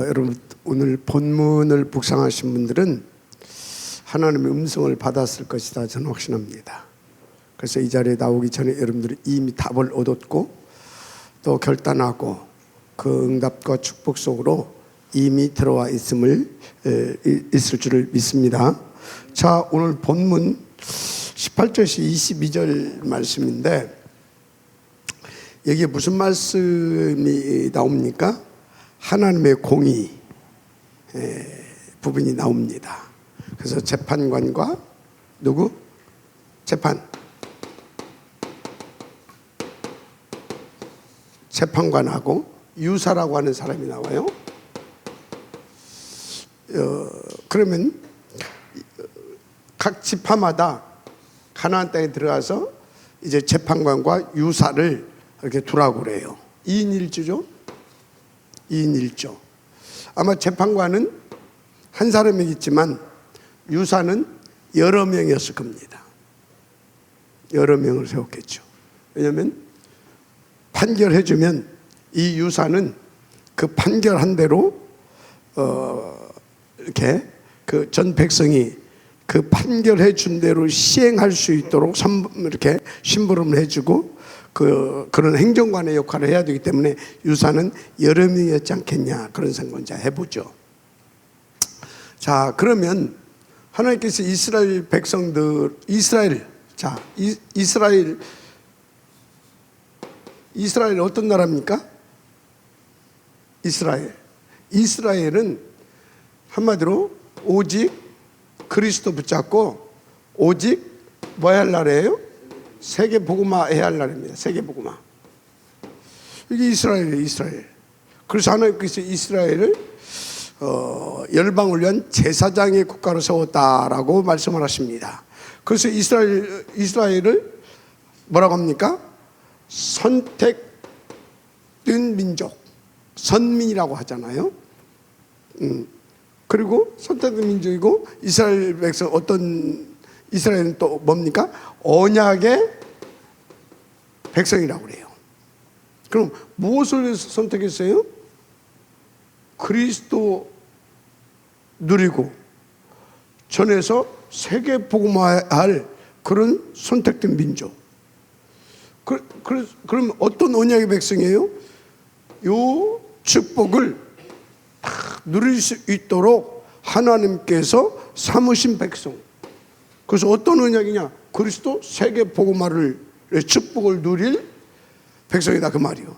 여러분 오늘 본문을 묵상하신 분들은 하나님의 음성을 받았을 것이다 저는 확신합니다. 그래서 이 자리에 나오기 전에 여러분들이 이미 답을 얻었고 또 결단하고 그 응답과 축복 속으로 이미 들어와 있을 줄을 믿습니다. 자, 오늘 본문 18절에서 22절 말씀인데 여기에 무슨 말씀이 나옵니까? 하나님의 공의 부분이 나옵니다. 그래서 재판관과 누구? 재판관하고 유사라고 하는 사람이 나와요. 그러면 각 지파마다 가나안 땅에 들어가서 이제 재판관과 유사를 이렇게 두라고 그래요. 2인 1조죠. 2인 1조. 아마 재판관은 한 사람이겠지만 유사는 여러 명이었을 겁니다. 여러 명을 세웠겠죠. 왜냐하면 판결해주면 이 유사는 그 판결한 대로 이렇게 그 전 백성이 그 판결해 준 대로 시행할 수 있도록 이렇게 심부름을 해주고 그런 행정관의 역할을 해야 되기 때문에 유사는 여러 명이었지 않겠냐 그런 생각을 이제 해보죠. 자, 그러면 하나님께서 이스라엘 백성들 이스라엘 어떤 나라입니까? 이스라엘은 한마디로 오직 그리스도 붙잡고 오직 뭐 해야 할 나라예요? 세계 복음화 해야 할 나라입니다. 세계 복음화. 이게 이스라엘이에요. 이스라엘. 그래서 하나님께서 이스라엘을 열방을 위한 제사장의 국가로 세웠다라고 말씀을 하십니다. 그래서 이스라엘을 뭐라고 합니까? 선택된 민족, 선민이라고 하잖아요. 그리고 선택된 민족이고 이스라엘 백성 이스라엘은 또 뭡니까? 언약의 백성이라고 그래요. 그럼 무엇을 위해서 선택했어요? 그리스도 누리고 전해서 세계 복음화할 그런 선택된 민족. 그럼 어떤 언약의 백성이에요? 요 축복을 다 누릴 수 있도록 하나님께서 삼으신 백성. 그래서 어떤 언약이냐? 그리스도 세계 복음화를 축복을 누릴 백성이다 그 말이요.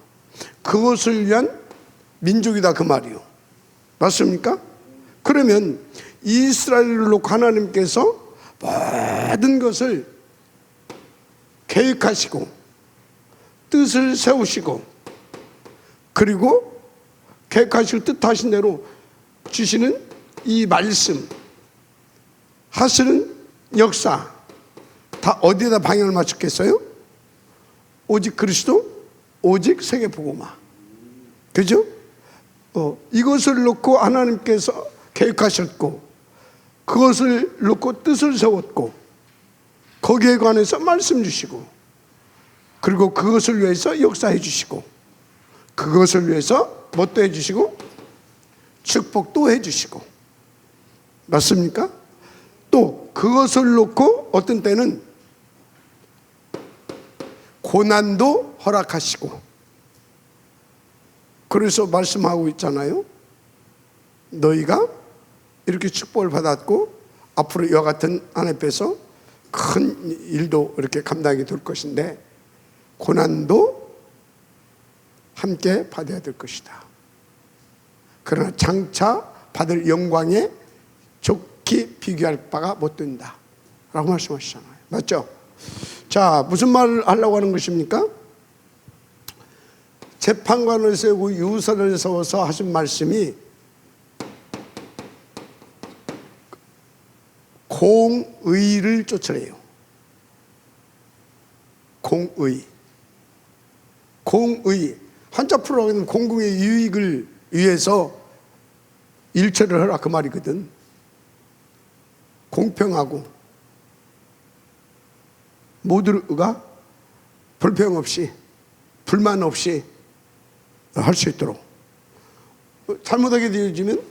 그것을 위한 민족이다 그 말이요. 맞습니까? 그러면 이스라엘을 놓고 하나님께서 모든 것을 계획하시고 뜻을 세우시고 그리고 계획하시고 뜻하신 대로 주시는 이 말씀 하시는 역사 다 어디에다 방향을 맞췄겠어요? 오직 그리스도 오직 세계 복음화. 그죠? 이것을 놓고 하나님께서 계획하셨고 그것을 놓고 뜻을 세웠고 거기에 관해서 말씀 주시고 그리고 그것을 위해서 역사해 주시고 그것을 위해서 뭣도 해 주시고 축복도 해 주시고 맞습니까? 또 그것을 놓고 어떤 때는 고난도 허락하시고 그래서 말씀하고 있잖아요. 너희가 이렇게 축복을 받았고 앞으로 이와 같은 하나님께서 큰 일도 이렇게 감당이 될 것인데 고난도 함께 받아야 될 것이다. 그러나 장차 받을 영광에 좋게 비교할 바가 못 된다 라고 말씀하시잖아요. 맞죠? 자, 무슨 말을 하려고 하는 것입니까? 재판관을 세우고 유사를 세워서 하신 말씀이 공의를 쫓으래요. 공의 한자풀어로 하면 공공의 유익을 위해서 일처를 하라 그 말이거든. 공평하고 모두가 불평 없이 불만 없이 할 수 있도록 잘못하게 되어지면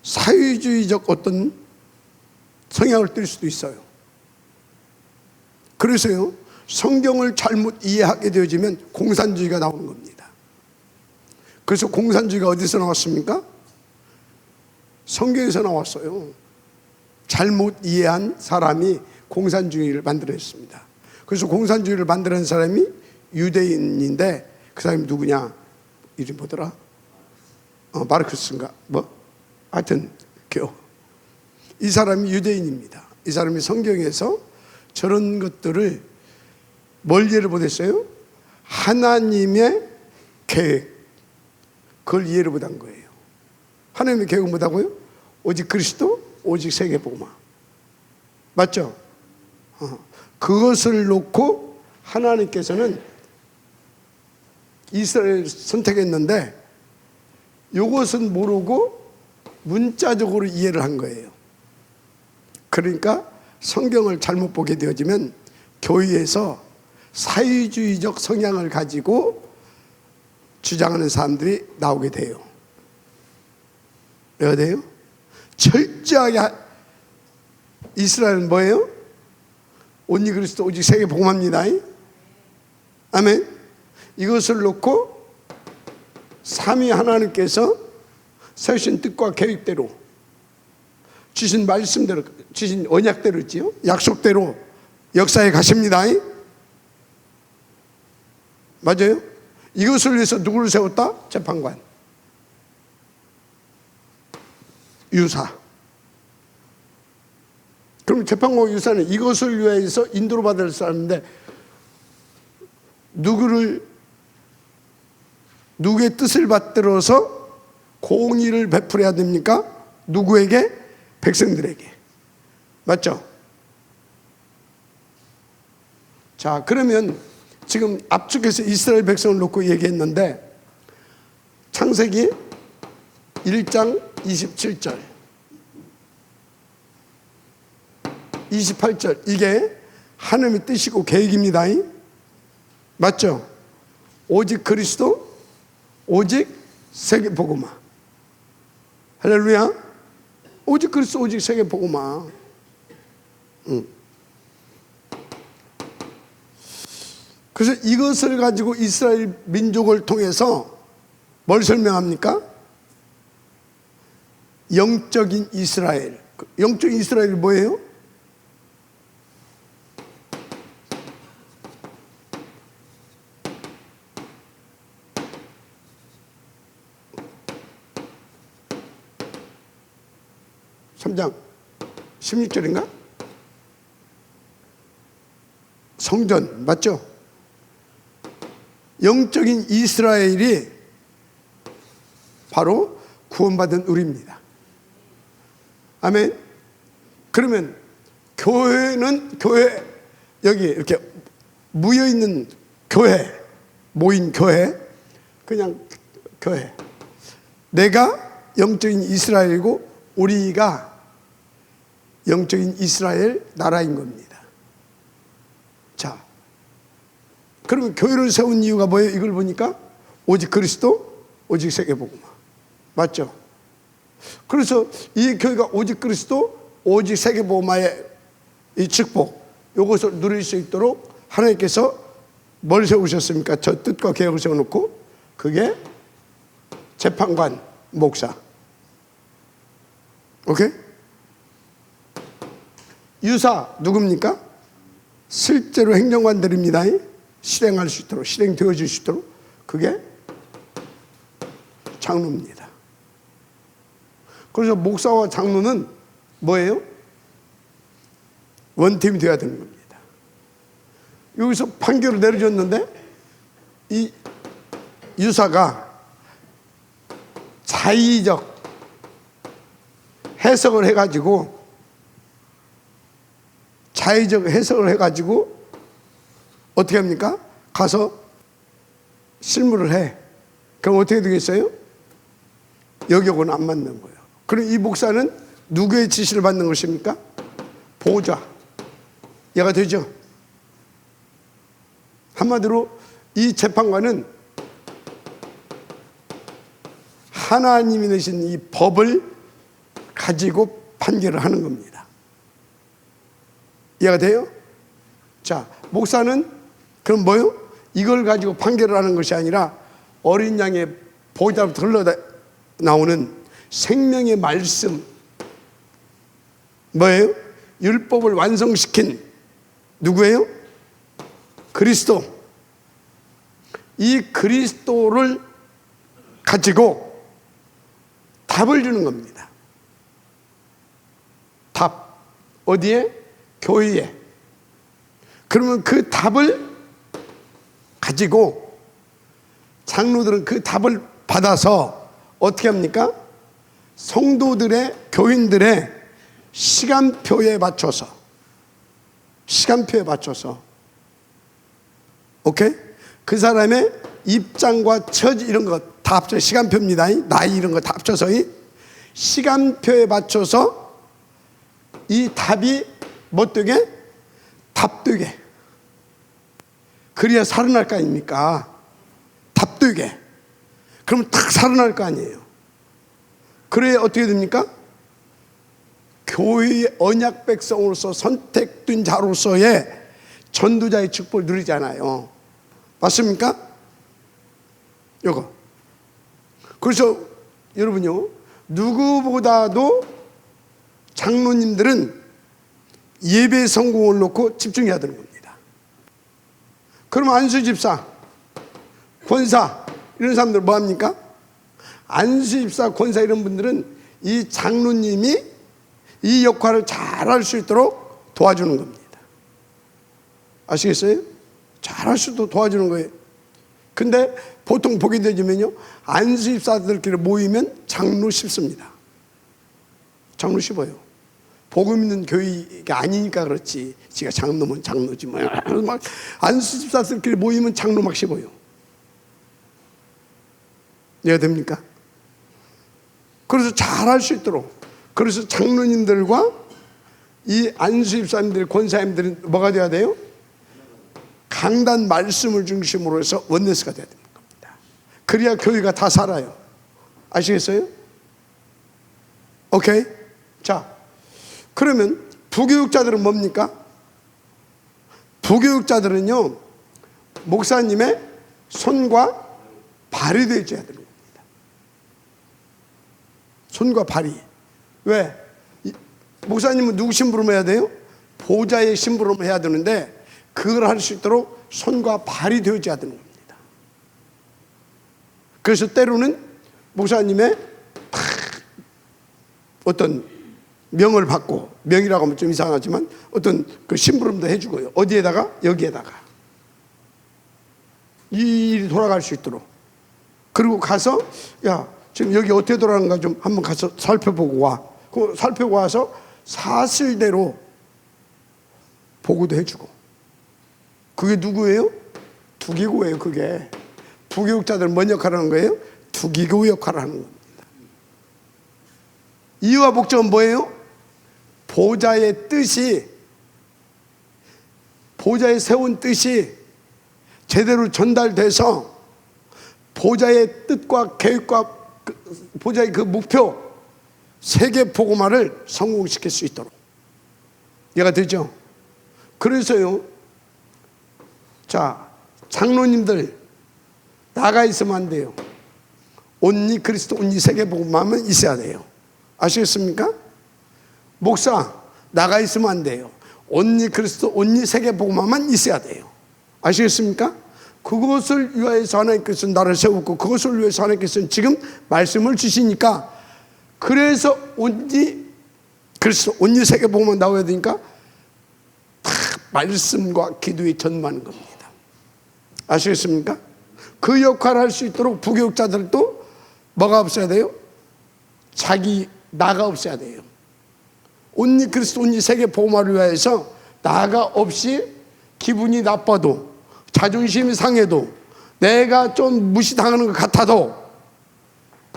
사회주의적 어떤 성향을 띨 수도 있어요. 그래서요, 성경을 잘못 이해하게 되어지면 공산주의가 나오는 겁니다. 그래서 공산주의가 어디서 나왔습니까? 성경에서 나왔어요. 잘못 이해한 사람이 공산주의를 만들어냈습니다. 그래서 공산주의를 만들어낸 사람이 유대인인데, 그 사람이 누구냐? 이름이 뭐더라? 마르크스인가? 하여튼 이 사람이 유대인입니다. 이 사람이 성경에서 저런 것들을 뭘 예를 보냈어요? 하나님의 계획, 그걸 이해를 못한 거예요. 하나님의 계획은 뭐다고요? 오직 그리스도, 오직 세계복음화. 맞죠? 그것을 놓고 하나님께서는 이스라엘을 선택했는데, 이것은 모르고 문자적으로 이해를 한 거예요. 그러니까 성경을 잘못 보게 되어지면 교회에서 사회주의적 성향을 가지고 주장하는 사람들이 나오게 돼요. 왜요? 돼요? 철저하게 이스라엘은 뭐예요? 오직 그리스도, 오직 세계복음합니다. 아멘. 이것을 놓고 삼위 하나님께서 세우신 뜻과 계획대로, 주신 말씀대로, 주신 언약대로 있지요, 약속대로 역사에 가십니다. 맞아요? 이것을 위해서 누구를 세웠다? 재판관, 유사. 그럼 재판관 유사는 이것을 위해서 인도로 받을 사람인데, 누구의 뜻을 받들어서 공의를 베풀어야 됩니까? 누구에게? 백성들에게. 맞죠? 자, 그러면 지금 압축해서 이스라엘 백성을 놓고 얘기했는데, 창세기 1장 27절 28절 이게 하나님의 뜻이고 계획입니다. 맞죠? 오직 그리스도, 오직 세계복음화. 할렐루야. 오직 그리스도, 오직 세계복음화. 그래서 이것을 가지고 이스라엘 민족을 통해서 뭘 설명합니까? 영적인 이스라엘. 영적인 이스라엘이 뭐예요? (3장) 16절인가? 성전. 맞죠? 영적인 이스라엘이 바로 구원받은 우리입니다. 아멘. 그러면 교회는 교회, 여기 이렇게 모여있는 교회, 모인 교회, 그냥 교회, 내가 영적인 이스라엘이고 우리가 영적인 이스라엘 나라인 겁니다. 자, 그러면 교회를 세운 이유가 뭐예요? 이걸 보니까 오직 그리스도, 오직 세계복음화. 맞죠? 그래서 이 교회가 오직 그리스도, 오직 세계복음화의 이 축복, 이것을 누릴 수 있도록 하나님께서 뭘 세우셨습니까? 저 뜻과 계획을 세워놓고, 그게 재판관, 목사. 오케이? 유사 누굽니까? 실제로 행정관들입니다. 실행할 수 있도록, 실행되어질 수 있도록. 그게 장로입니다. 그래서 목사와 장로는 뭐예요? 원팀이 되어야 되는 겁니다. 여기서 판결을 내려줬는데, 이 유사가 자의적 해석을 해가지고, 어떻게 합니까? 가서 실무를 해. 그럼 어떻게 되겠어요? 여기하고는 안 맞는 거예요. 그럼 이 목사는 누구의 지시를 받는 것입니까? 보호자. 얘가 되죠? 한마디로 이 재판관은 하나님이 내신 이 법을 가지고 판결을 하는 겁니다. 이해가 돼요? 자, 목사는 그럼 뭐요? 이걸 가지고 판결을 하는 것이 아니라 어린 양의 보좌로부터 흘러나오는 생명의 말씀, 뭐예요? 율법을 완성시킨 누구예요? 그리스도. 이 그리스도를 가지고 답을 주는 겁니다. 답. 어디에? 교회에. 그러면 그 답을 가지고 장로들은 그 답을 받아서 어떻게 합니까? 성도들의, 교인들의 시간표에 맞춰서 오케이? 그 사람의 입장과 처지 이런 거 다 합쳐 시간표입니다. 나이 이런 거 다 합쳐서 시간표에 맞춰서 이 답이 뭐 되게? 답되게. 그래야 살아날 거 아닙니까? 답되게. 그러면 딱 살아날 거 아니에요. 그래야 어떻게 됩니까? 교회의 언약 백성으로서 선택된 자로서의 전도자의 축복을 누리잖아요. 맞습니까? 요거. 그래서 여러분요, 누구보다도 장로님들은 예배 성공을 놓고 집중해야 되는 겁니다. 그러면 안수집사, 권사 이런 사람들 뭐 합니까? 안수집사, 권사 이런 분들은 이 장로님이 이 역할을 잘할 수 있도록 도와주는 겁니다. 아시겠어요? 잘할 수 있도록 도와주는 거예요. 근데 보통 보게 되면요, 안수집사들끼리 모이면 장로 쉽습니다. 장로 쉽어요. 복음 있는 교회가 아니니까 그렇지. 지가 장로면 장로지 뭐. 막 안수집사들끼리 모이면 장로 막 쉽어요. 이해가 됩니까? 그래서 잘할 수 있도록. 그래서 장로님들과 이 안수집사님들, 권사님들은 뭐가 돼야 돼요? 강단 말씀을 중심으로 해서 원네스가 돼야 되는 겁니다. 그래야 교회가 다 살아요. 아시겠어요? 오케이? 자, 그러면 부교육자들은 뭡니까? 부교육자들은요, 목사님의 손과 발이 되어야 되는 겁니다. 손과 발이. 왜? 목사님은 누구 심부름 해야 돼요? 보좌의 심부름을 해야 되는데 그걸 할 수 있도록 손과 발이 되어야 되는 겁니다. 그래서 때로는 목사님의 어떤 명을 받고, 명이라고 하면 좀 이상하지만 어떤 그 심부름도 해주고요. 어디에다가? 여기에다가. 이 일이 돌아갈 수 있도록. 그리고 가서, 야, 지금 여기 어떻게 돌아가는가 좀 한번 가서 살펴보고 와. 그 살펴보고 와서 사실대로 보고도 해주고. 그게 누구예요? 두기고예요. 그게 부교육자들은 뭔 역할을 하는 거예요? 두기고 역할을 하는 겁니다. 이유와 목적은 뭐예요? 보좌의 뜻이, 보좌에 세운 뜻이 제대로 전달돼서 보좌의 뜻과 계획과 보좌의 그 목표 세계 복음화를 성공시킬 수 있도록. 이해가 되죠? 그래서요, 자, 장로님들 나가 있으면 안 돼요. 온리 그리스도, 온리 세계 복음화만 있어야 돼요. 아시겠습니까? 목사 나가 있으면 안 돼요. 온리 그리스도, 온리 세계 복음화만 있어야 돼요. 아시겠습니까? 그것을 위하여서 하나님께서 나를 세웠고, 그것을 위해서 하나님께서 지금 말씀을 주시니까, 그래서 온리 그리스도, 온리 세계 복음화 나와야 되니까 다 말씀과 기도에 전무하는 겁니다. 아시겠습니까? 그 역할을 할 수 있도록 부교육자들도 뭐가 없어야 돼요? 자기 나가 없어야 돼요. 온리 그리스도, 온리 세계 복음화를 위해서 나가 없이 기분이 나빠도, 자존심이 상해도, 내가 좀 무시당하는 것 같아도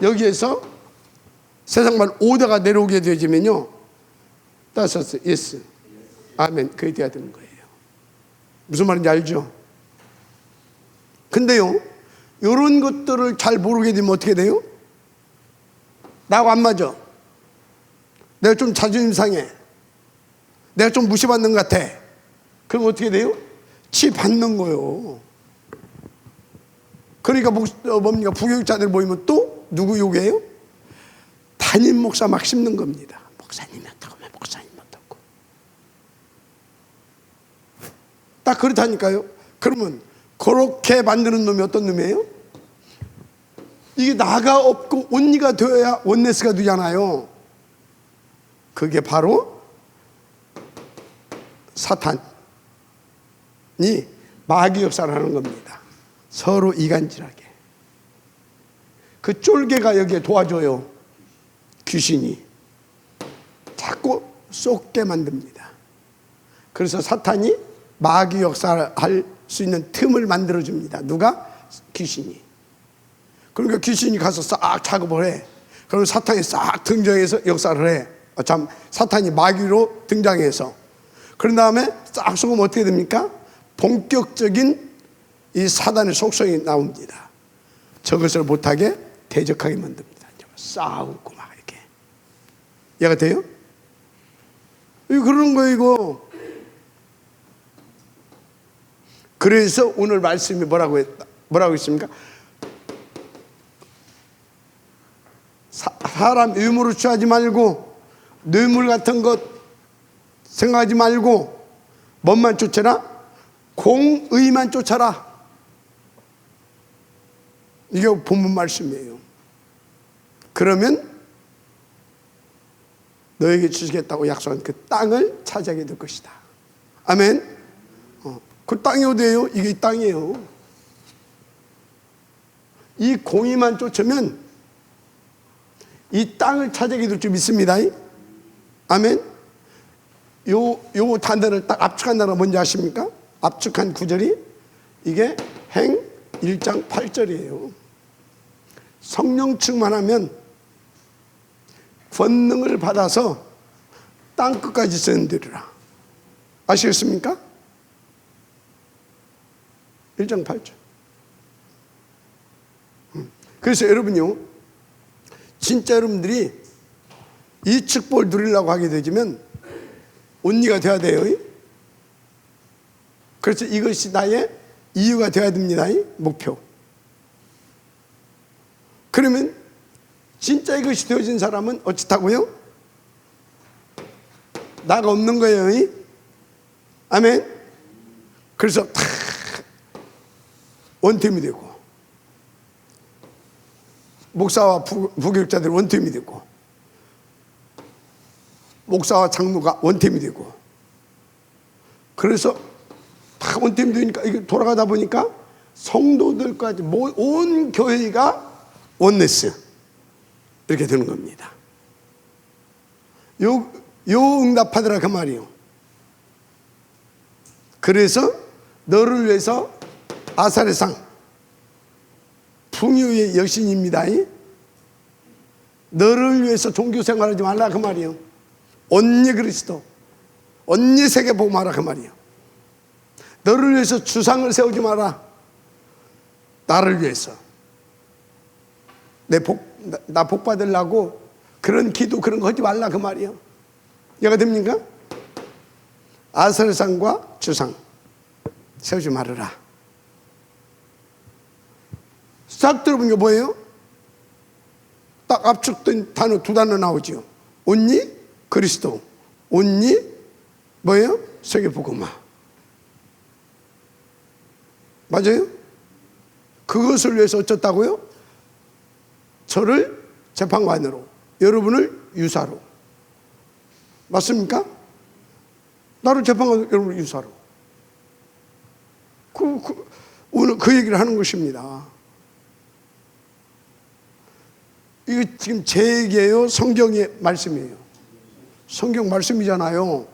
여기에서 세상 말 오다가 내려오게 되어지면요, 따서서 예스, 아멘, 그게 돼야 되는 거예요. 무슨 말인지 알죠? 근데요, 이런 것들을 잘 모르게 되면 어떻게 돼요? 나하고 안 맞아. 내가 좀 자존심 상해. 내가 좀 무시받는 것 같아. 그럼 어떻게 돼요? 치 받는 거예요. 그러니까 뭡니까? 부교육자들 모이면 또 누구 욕해요? 담임 목사 막 씹는 겁니다. 목사님이 어떻고 목사님 어떻고. 딱 그렇다니까요. 그러면 그렇게 만드는 놈이 어떤 놈이에요? 이게 나가 없고 온리가 되어야 원네스가 되잖아요. 그게 바로 사탄이 마귀 역사를 하는 겁니다. 서로 이간질하게. 그 쫄개가 여기에 도와줘요. 귀신이 자꾸 쏟게 만듭니다. 그래서 사탄이 마귀 역사를 할 수 있는 틈을 만들어줍니다. 누가? 귀신이. 그러니까 귀신이 가서 싹 작업을 해. 그러면 사탄이 싹 등장해서 역사를 해. 사탄이 마귀로 등장해서. 그런 다음에 싹 쏘면 어떻게 됩니까? 본격적인 이 사단의 속성이 나옵니다. 저것을 못하게 대적하게 만듭니다. 싸우고 막 이렇게. 이해가 돼요? 이거 그러는 거예요, 이거. 그래서 오늘 말씀이 뭐라고 했습니까? 사람 유물을 취하지 말고 뇌물 같은 것 생각하지 말고 뭔만 쫓아라? 공의만 쫓아라. 이게 본문 말씀이에요. 그러면 너에게 주시겠다고 약속한 그 땅을 차지하게 될 것이다. 아멘. 그 땅이 어디예요? 이게 이 땅이에요. 이 공의만 쫓으면 이 땅을 차지하게 될 줄 믿습니다. 아멘. 요 단어를 딱 압축한 단어가 뭔지 아십니까? 압축한 구절이 이게 행 1장 8절이에요. 성령 충만하면 권능을 받아서 땅 끝까지 전되리라. 아시겠습니까? 1장 8절. 그래서 여러분요, 진짜 여러분들이 이 축복을 누리려고 하게 되면 온리가 되어야 돼요. 그래서 이것이 나의 이유가 되어야 됩니다. 목표. 그러면 진짜 이것이 되어진 사람은 어찌다고요? 나가 없는 거예요. 아멘. 그래서 다 원팀이 되고 목사와 부교육자들 원팀이 되고 목사와 장로가 원팀이 되고 그래서 다 원팀이 되니까 이게 돌아가다 보니까 성도들까지 온 교회가 원네스 이렇게 되는 겁니다. 요 응답하더라 그 말이요. 그래서 너를 위해서 아사의 상 풍요의 여신입니다. 너를 위해서 종교 생활하지 말라 그 말이요. 언니 그리스도 언니 세계 보고 마라 그 말이요. 너를 위해서 주상을 세우지 마라. 나를 위해서 나 복 받으려고 그런 기도 그런 거 하지 말라 그 말이요. 이해가 됩니까? 아사의 상과 주상 세우지 말아라. 싹 들어본 게 뭐예요? 딱 압축된 단어 두 단어 나오죠. 온니 그리스도, 온니 뭐예요? 세계복음화. 맞아요? 그것을 위해서 어쩌다고요? 저를 재판관으로, 여러분을 유사로. 맞습니까? 나를 재판관으로, 여러분을 유사로. 오늘 그 얘기를 하는 것입니다. 이거 지금 제 얘기예요? 성경의 말씀이에요? 성경 말씀이잖아요.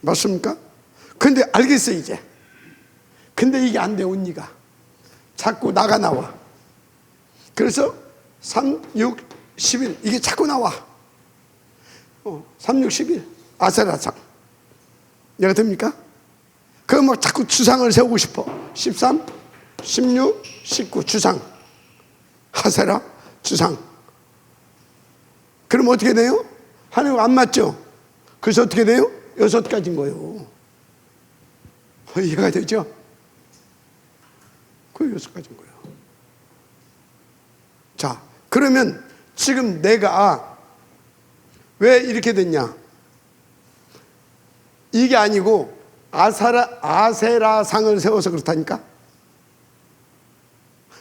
맞습니까? 근데 알겠어 이제. 근데 이게 안 돼 언니가. 자꾸 나와. 그래서 3, 6, 11 이게 자꾸 나와. 3, 6, 11 아세라상. 이해가 됩니까? 그거 막 자꾸 주상을 세우고 싶어. 13, 16, 19 주상. 하세라 주상. 그럼 어떻게 돼요? 하나님과 안 맞죠? 그래서 어떻게 돼요? 6가지인 거예요. 이해가 되죠? 그 6가지인 거예요. 자, 그러면 지금 내가 왜 이렇게 됐냐? 이게 아니고 아세라상을 세워서 그렇다니까?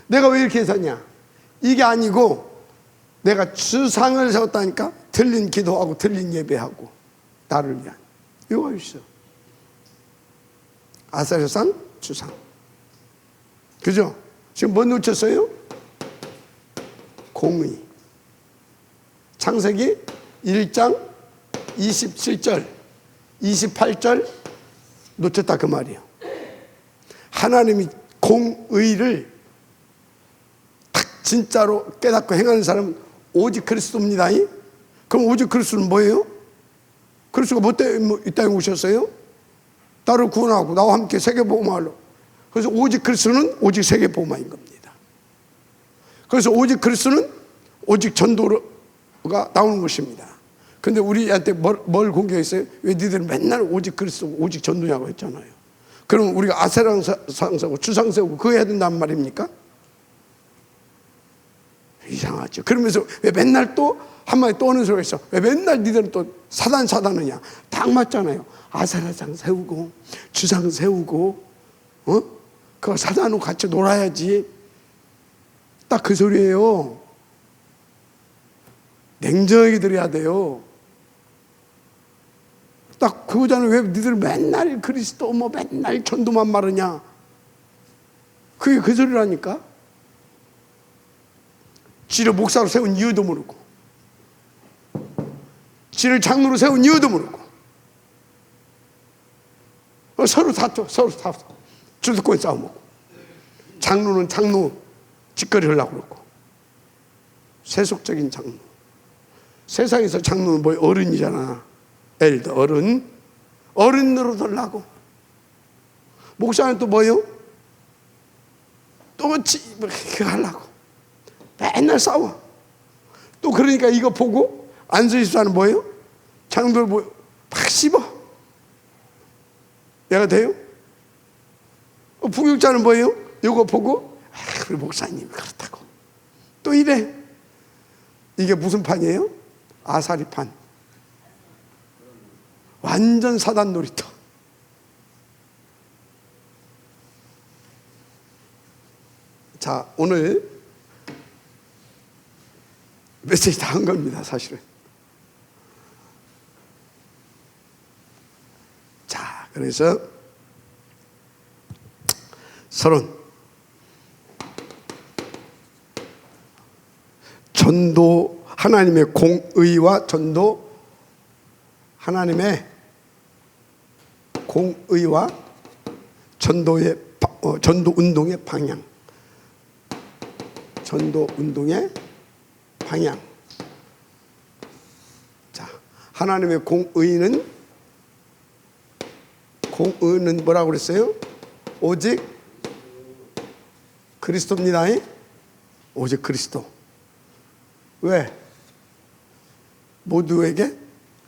내가 왜 이렇게 했었냐? 이게 아니고 내가 주상을 세웠다니까? 틀린 기도하고 틀린 예배하고 나를 위한 이거 있어. 아세라상, 주상. 그죠? 지금 뭐 놓쳤어요? 공의. 창세기 1장 27절 28절 놓쳤다 그 말이에요. 하나님이 공의를 딱 진짜로 깨닫고 행하는 사람은 오직 그리스도입니다. 그럼 오직 그리스도는 뭐예요? 그리스도가 뭐 때문에 이 땅에 오셨어요? 나를 구원하고 나와 함께 세계복음화하러. 그래서 오직 그리스도는 오직 세계복음화인 겁니다. 그래서 오직 그리스도는 오직 전도가 나오는 것입니다. 근데 우리한테 뭘 공격했어요? 왜 니들은 맨날 오직 그리스도 오직 전도냐고 했잖아요. 그럼 우리가 아세라상 세우고 주상 세우고 그거 해야 된단 말입니까? 이상하죠. 그러면서 왜 맨날 또 한마디 또 오는 소리가 있어. 왜 맨날 니들은 또 사단하냐? 딱 맞잖아요. 아세라상 세우고 주상 세우고 그거 사단하고 같이 놀아야지. 딱 그 소리예요. 냉정하게 들어야 돼요. 딱 그거잖아요. 왜 니들 맨날 그리스도 뭐 맨날 전도만 말하냐? 그게 그 소리라니까. 지를 목사로 세운 이유도 모르고 지를 장로로 세운 이유도 모르고 서로 다퉈. 주도권 싸움하고 장로는 장로 짓거리 하려고 그러고 세속적인 장로. 세상에서 장로는 뭐 어른이잖아. 엘더 어른으로 달라고. 목사는 또 뭐요? 또 그거 하려고 맨날 싸워. 또 그러니까 이거 보고 안수집사는 뭐예요? 장로들 뭐 팍 씹어. 얘가 돼요? 부육자는 뭐예요? 이거 보고 우리 목사님 그렇다고 또 이래. 이게 무슨 판이에요? 아사리판. 완전 사단 놀이터. 자, 오늘 메시지 다 한 겁니다, 사실은. 자, 그래서 전도, 하나님의 공의와 전도, 하나님의 공의와 전도의 전도 운동의 방향. 전도 운동의 방향. 자, 하나님의 공의는 뭐라고 그랬어요? 오직 그리스도입니다. 오직 그리스도. 왜? 모두에게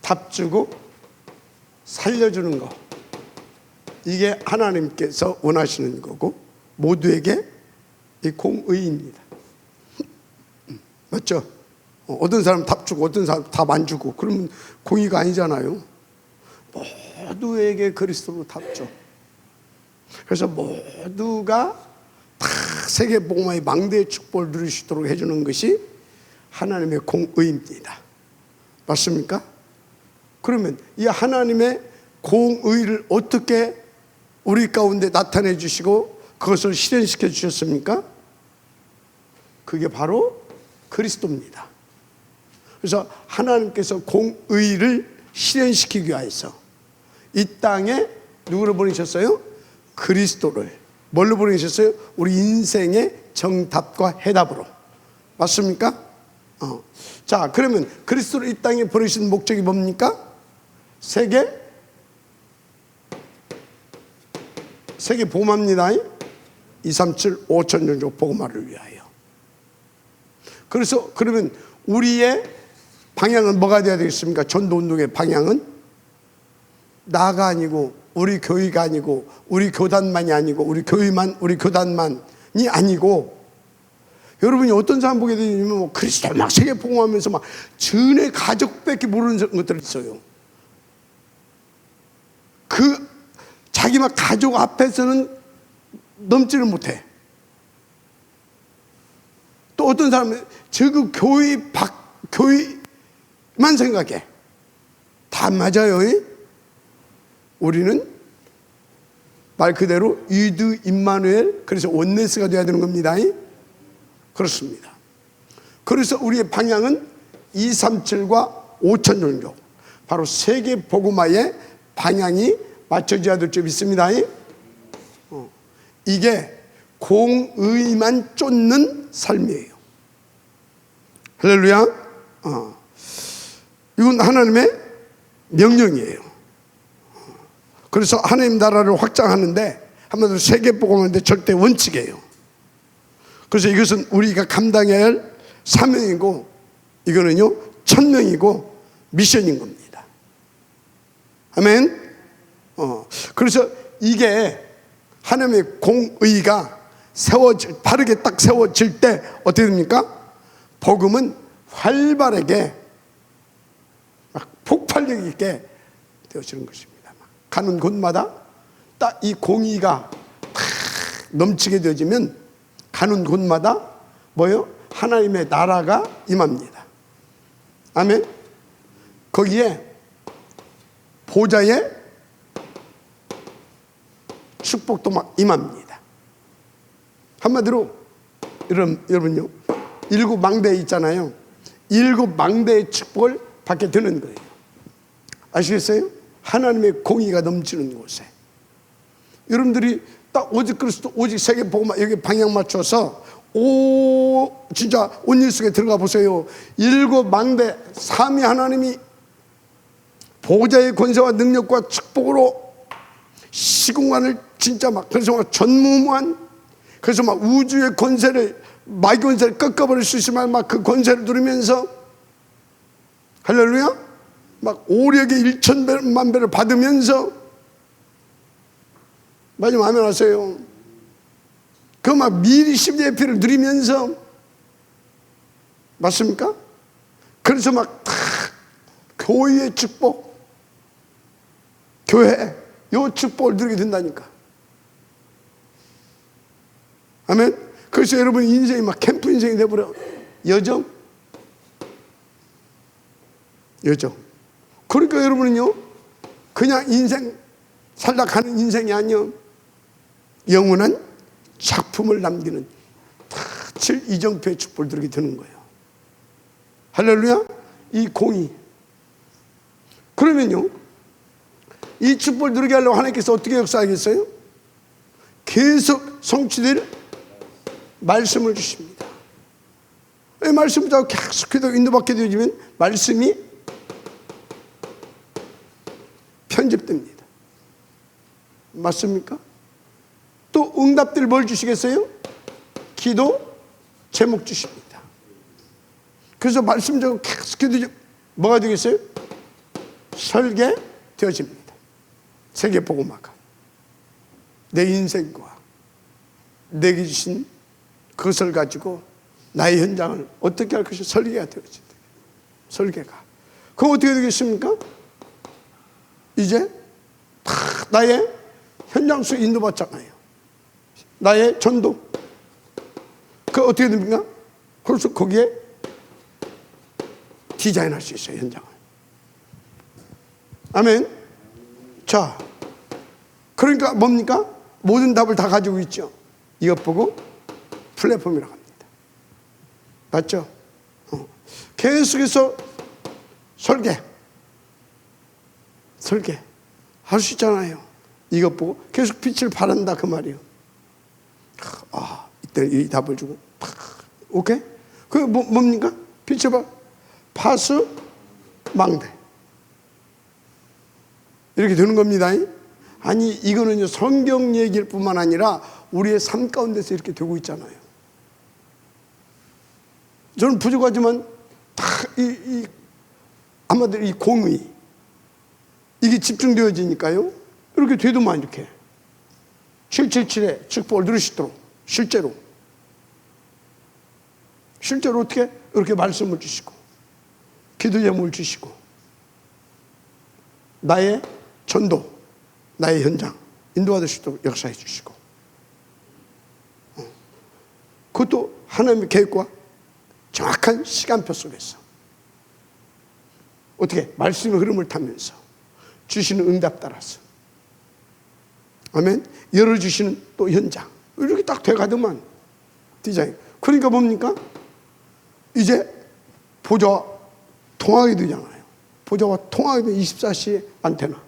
답 주고 살려주는 거. 이게 하나님께서 원하시는 거고 모두에게 이 공의입니다. 맞죠? 어떤 사람 답 주고 어떤 사람 답 안 주고 그러면 공의가 아니잖아요. 모두에게 그리스도로 답 줘. 그래서 모두가 다 세계복음화의 망대의 축복을 누릴 수 있도록 해주는 것이 하나님의 공의입니다. 맞습니까? 그러면 이 하나님의 공의를 어떻게 우리 가운데 나타내 주시고 그것을 실현시켜 주셨습니까? 그게 바로 그리스도입니다. 그래서 하나님께서 공의를 실현시키기 위해서 이 땅에 누구를 보내셨어요? 그리스도를. 뭘로 보내셨어요? 우리 인생의 정답과 해답으로. 맞습니까? 자, 그러면 그리스도를 이 땅에 보내신 목적이 뭡니까? 세계 복음화입니다. 237 5천 종족 복음화를 위하여. 그래서 그러면 우리의 방향은 뭐가 돼야 되겠습니까? 전도운동의 방향은 나가 아니고, 우리 교회가 아니고, 우리 교단만이 아니고, 우리 교회만, 우리 교단만이 아니고, 여러분이 어떤 사람 보게 되냐면 뭐 그리스도 막 세계 복음하면서 막 전에 가족밖에 모르는 것들이 있어요. 그 자기 막 가족 앞에서는 넘지를 못해. 또 어떤 사람은 저그 교회만 생각해. 다 맞아요. 우리는 말 그대로 유드 임마누엘, 그래서 원네스가 돼야 되는 겁니다. 그렇습니다. 그래서 우리의 방향은 237과 5천 종족, 바로 세계 복음화의 방향이 맞춰져야 될 점이 있습니다. 이게 공의만 쫓는 삶이에요. 할렐루야. 이건 하나님의 명령이에요. 그래서 하나님 나라를 확장하는데, 한마디로 세계 복음하는데 절대 원칙이에요. 그래서 이것은 우리가 감당해야 할 사명이고, 이거는요 천명이고 미션인 겁니다. 아멘. 그래서 이게 하나님의 공의가 바르게 딱 세워질 때 어떻게 됩니까? 복음은 활발하게 막 폭발력 있게 되어지는 것입니다. 가는 곳마다 딱 이 공의가 탁 넘치게 되어지면 가는 곳마다 뭐요? 하나님의 나라가 임합니다. 아멘. 거기에 보좌의 축복도 막 임합니다. 한마디로 여러분요, 7 망대 있잖아요. 7 망대의 축복을 받게 되는 거예요. 아시겠어요? 하나님의 공의가 넘치는 곳에 여러분들이 딱 오직 그리스도, 오직 세계 복음화, 여기 방향 맞춰서 진짜 온일 속에 들어가 보세요. 7 망대, 삼위 하나님이 보호자의 권세와 능력과 축복으로 시공간을 진짜 막, 그래서 막 전무후무한, 그래서 막 우주의 권세를, 마귀 권세를 꺾어버릴 수 있을 만한 막 그 권세를 누리면서, 할렐루야, 막 오력의 1,000만 배를 받으면서, 마지막 아멘 하세요. 그 막 미리 십자의 피를 누리면서, 맞습니까? 그래서 막 교회의 축복, 교회 요 축복을 누리게 된다니까. 아멘. 그래서 여러분 인생이 막 캠프 인생이 돼버려. 여정. 그러니까 여러분은요, 그냥 인생 살다 가는 인생이 아니요, 영원한 작품을 남기는 칠 이정표의 축복을 누리게 되는 거예요. 할렐루야. 이 공의. 그러면요, 이 축복을 누리게 하려고 하나님께서 어떻게 역사하겠어요? 계속 성취될 말씀을 주십니다. 이 말씀을 자꾸 계속해서 인도받게 되어지면 말씀이 편집됩니다. 맞습니까? 또 응답들 뭘 주시겠어요? 기도 제목 주십니다. 그래서 말씀 자꾸 계속해서 뭐가 되겠어요? 설계 되어집니다. 세계 복음화가 내 인생과 내게 주신 그것을 가지고 나의 현장을 어떻게 할 것이 설계가 되어진다. 설계가. 그럼 어떻게 되겠습니까? 이제 다 나의 현장 속에 인도받잖아요. 나의 전도. 그 어떻게 됩니까? 그래서 거기에 디자인할 수 있어요, 현장을. 아멘. 자, 그러니까 뭡니까? 모든 답을 다 가지고 있죠. 이것 보고 플랫폼이라고 합니다. 맞죠? 계속해서 설계 할 수 있잖아요. 이것 보고 계속 빛을 발한다 그 말이에요. 이때 이 답을 주고 오케이? 그게 뭡니까? 빛을 파수 망대 이렇게 되는 겁니다. 아니 이거는요, 성경 얘기일 뿐만 아니라 우리의 삶 가운데서 이렇게 되고 있잖아요. 저는 부족하지만 다 이 아마도 이 공의, 이게 집중되어지니까요, 이렇게 되도만 이렇게 777의 축복을 누릴 수 있도록 실제로 어떻게 이렇게 말씀을 주시고 기도 제목을 주시고 나의 전도, 나의 현장 인도받을 수 있도록 역사해 주시고, 그것도 하나님의 계획과 정확한 시간표 속에서 어떻게 말씀의 흐름을 타면서 주시는 응답 따라서, 아멘, 열어주시는 또 현장 이렇게 딱 돼가더만 디자인. 그러니까 뭡니까? 이제 보좌와 통하게 되잖아요. 보좌와 통하게 된 24시의 안테나.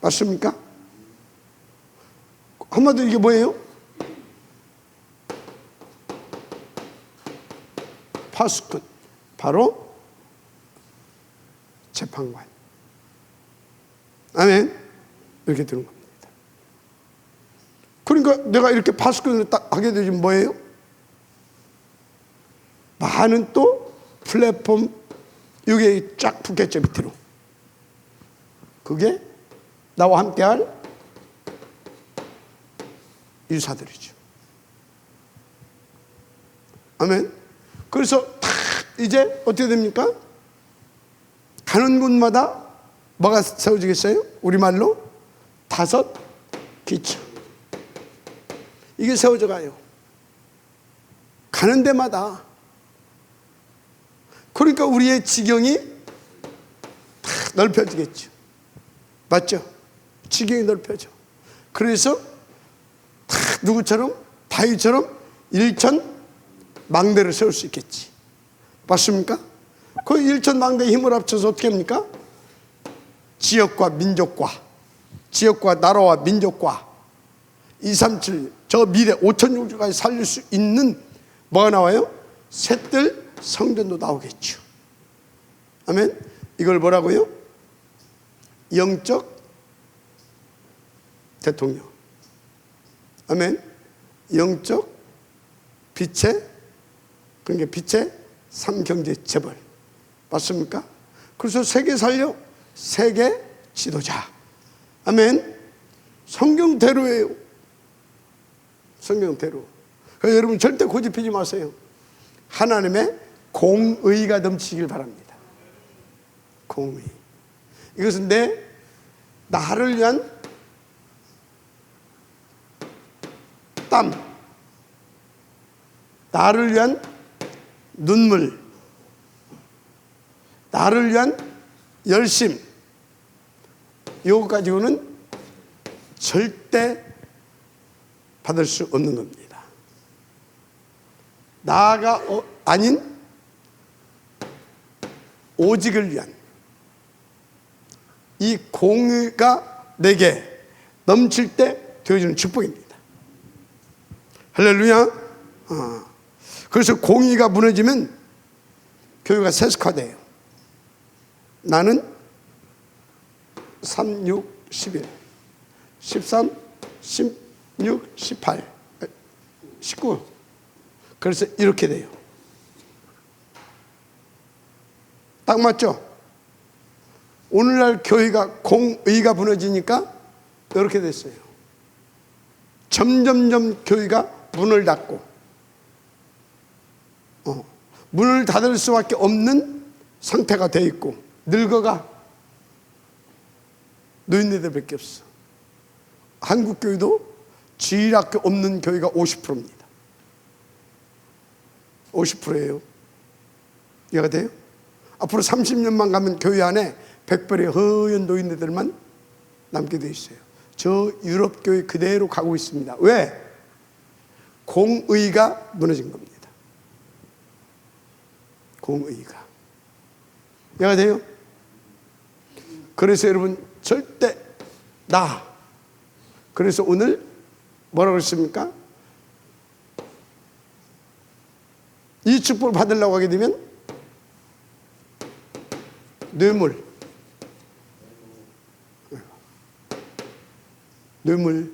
맞습니까? 한마디로 이게 뭐예요? 파수꾼, 바로 재판관. 아멘. 이렇게 되는 겁니다. 그러니까 내가 이렇게 파수꾼을 딱 하게 되면 뭐예요? 많은 또 플랫폼 이게 쫙 붙겠죠, 밑으로. 그게 나와 함께할 유사들이죠. 아멘. 그래서 다 이제 어떻게 됩니까? 가는 곳마다 뭐가 세워지겠어요? 우리말로 5 기초. 이게 세워져 가요. 가는 데마다. 그러니까 우리의 지경이 다 넓혀지겠죠. 맞죠? 지경이 넓혀져. 그래서 다 누구처럼? 다윗처럼 일천망대를 세울 수 있겠지. 맞습니까? 그 일천망대의 힘을 합쳐서 어떻게 합니까? 지역과 민족과, 지역과 나라와 민족과 237, 저 미래 5,600까지 살릴 수 있는 뭐가 나와요? 셋들 성전도 나오겠죠. 아멘. 이걸 뭐라고요? 영적 대통령. 아멘. 영적 빛의, 그러니까 빛의 3경제 재벌. 맞습니까? 그래서 세계 살려, 세계 지도자. 아멘. 성경대로예요. 성경대로. 그래서 여러분 절대 고집하지 마세요. 하나님의 공의가 넘치길 바랍니다. 공의. 이것은 나를 위한 땀, 나를 위한 눈물, 나를 위한 열심, 이거 가지고는 절대 받을 수 없는 겁니다. 나가 아닌 오직을 위한 이 공의가 내게 넘칠 때 되어지는 축복입니다. 할렐루야. 그래서 공의가 무너지면 교회가 세속화돼요. 나는 3, 6, 11, 13, 16, 18, 19. 그래서 이렇게 돼요. 딱 맞죠? 오늘날 교회가 공의가 무너지니까 이렇게 됐어요. 점점점 교회가 문을 닫고 문을 닫을 수밖에 없는 상태가 돼 있고, 늙어가 노인네들밖에 없어. 한국 교회도 주일학교 없는 교회가 50%입니다. 50%예요. 이해가 돼요? 앞으로 30년만 가면 교회 안에 100벌의 허연 노인네들만 남게 돼 있어요. 저 유럽 교회 그대로 가고 있습니다. 왜? 공의가 무너진 겁니다. 공의가. 이해가 돼요? 그래서 여러분 절대 그래서 오늘 뭐라고 했습니까? 이 축복을 받으려고 하게 되면 뇌물 뭘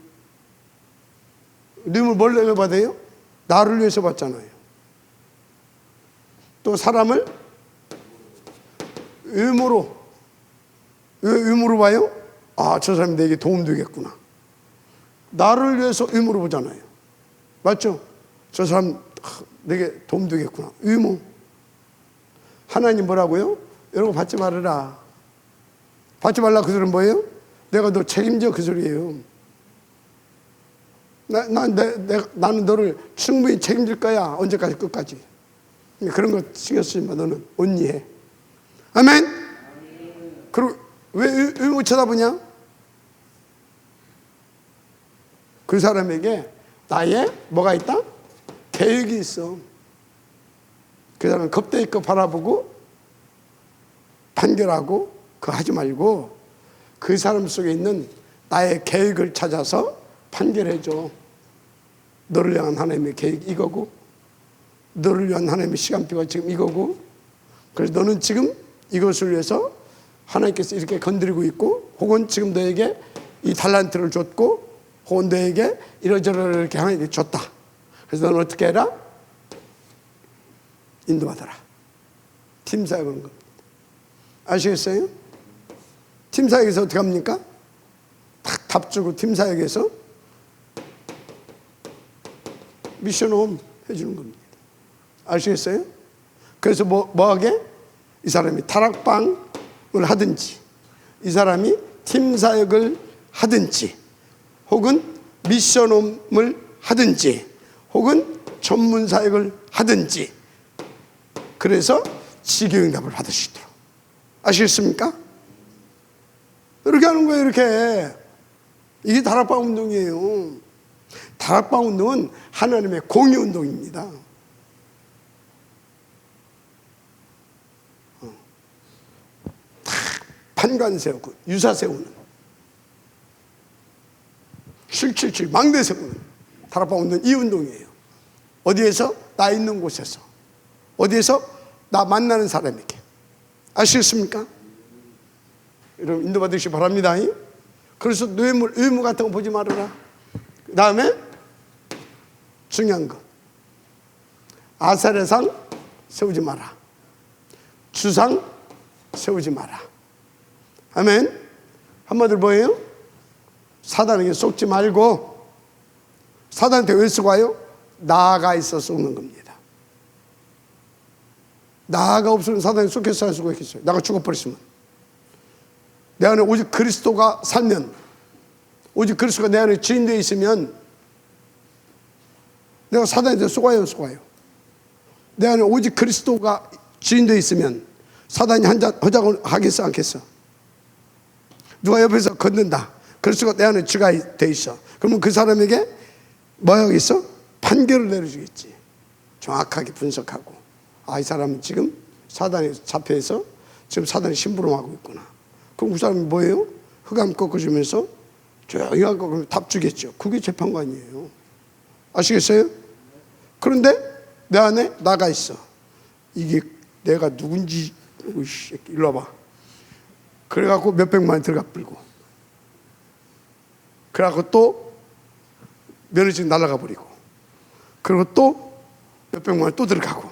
왜 받아요? 나를 위해서 받잖아요. 또 사람을 의무로. 왜 의무로 봐요? 아, 저 사람이 내게 도움 되겠구나. 나를 위해서 의무로 보잖아요. 맞죠? 저 사람 내게 도움 되겠구나. 의무. 하나님 뭐라고요? 이런 거 받지 말아라. 받지 말라 그 소리는 뭐예요? 내가 너 책임져 그 소리예요. 나는 너를 충분히 책임질 거야. 언제까지? 끝까지. 그런 거 신경 쓰지 마. 너는 온리해. 아멘? 그리고 왜 의무 쳐다보냐? 그 사람에게 나의 뭐가 있다? 계획이 있어. 그 사람은 겁대기 거 바라보고 판결하고 그거 하지 말고 그 사람 속에 있는 나의 계획을 찾아서 판결해줘. 너를 향한 하나님의 계획 이거고, 너를 위한 하나님의 시간표가 지금 이거고, 그래서 너는 지금 이것을 위해서 하나님께서 이렇게 건드리고 있고, 혹은 지금 너에게 이 달란트를 줬고, 혹은 너에게 이러저러 이렇게 하나님이 줬다. 그래서 너는 어떻게 해라? 인도받아라. 팀 사역하는 겁니다. 아시겠어요? 팀 사역에서 어떻게 합니까? 딱 답 주고 팀 사역에서 미션홈 해주는 겁니다. 아시겠어요? 그래서 뭐하게? 이 사람이 다락방을 하든지, 이 사람이 팀 사역을 하든지, 혹은 미션홈을 하든지, 혹은 전문 사역을 하든지, 그래서 지교응답을 받을 수 있도록. 아시겠습니까? 이렇게 하는 거예요. 이렇게. 이게 다락방 운동이에요. 다락방 운동은 하나님의 공의 운동입니다. 판관 세우고 유사 세우는, 777 망대 세우는 다락방 운동, 이 운동이에요. 어디에서? 나 있는 곳에서. 어디에서? 나 만나는 사람에게. 아시겠습니까? 여러분 인도받으시기 바랍니다. 그래서 뇌물, 의무 같은 거 보지 말아라. 그 다음에 중요한 거, 아사레 상 세우지 마라. 주상 세우지 마라. 아멘. 한마디로 뭐예요? 사단에게 속지 말고. 사단한테 왜 속아요? 나가 있어 속는 겁니다. 나가 없으면 사단이 속해서 할 수가 있겠어요. 나가 죽어버렸으면. 내 안에 오직 그리스도가 살면, 오직 그리스도가 내 안에 주인되어 있으면 내가 사단한테 속아요, 속아요? 내 안에 오직 그리스도가 주인되어 있으면 사단이 허작을 하겠어, 않겠어? 누가 옆에서 걷는다. 그리스도가 내 안에 주가 되어 있어. 그러면 그 사람에게 뭐 하겠어? 판결을 내려주겠지. 정확하게 분석하고, 아, 이 사람은 지금 사단에 잡혀서 지금 사단이 심부름하고 있구나. 그럼 그 사람이 뭐예요? 흑암 꺾어주면서 조용히 하고 답 주겠죠. 그게 재판관이에요. 아시겠어요? 그런데 내 안에 나가 있어. 이게 내가 누군지, 일로 와봐. 그래갖고 몇백만 원 들어가 불고, 그래갖고 또 면허증 날아가 버리고, 그리고 또 몇백만 원 또 들어가고.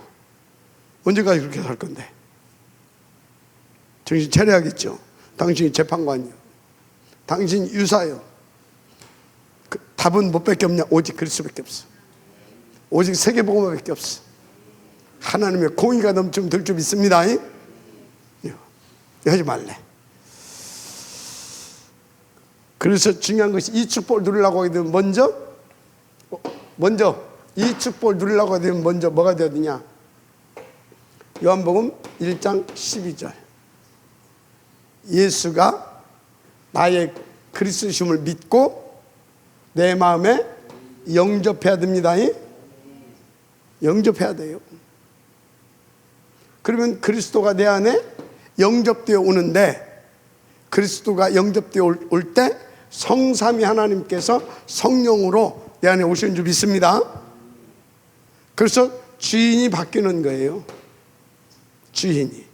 언제까지 그렇게 살 건데? 정신 차려야겠죠. 당신이 재판관이요. 당신 유사요. 그 답은 뭐 밖에 없냐? 오직 그리스도밖에 없어. 오직 세계복음밖에 없어. 하나님의 공의가 넘치면 될 줄 믿습니다. 하지 말래. 그래서 중요한 것이 이 축복을 누리려고 하게 되면 먼저 이 축복을 누리려고 하게 되면 먼저 뭐가 되어야 되냐? 요한복음 1장 12절. 예수가 나의 그리스도심을 믿고 내 마음에 영접해야 됩니다. 영접해야 돼요. 그러면 그리스도가 내 안에 영접되어 오는데, 그리스도가 영접되어 올 때 성삼위 하나님께서 성령으로 내 안에 오시는 줄 믿습니다. 그래서 주인이 바뀌는 거예요. 주인이.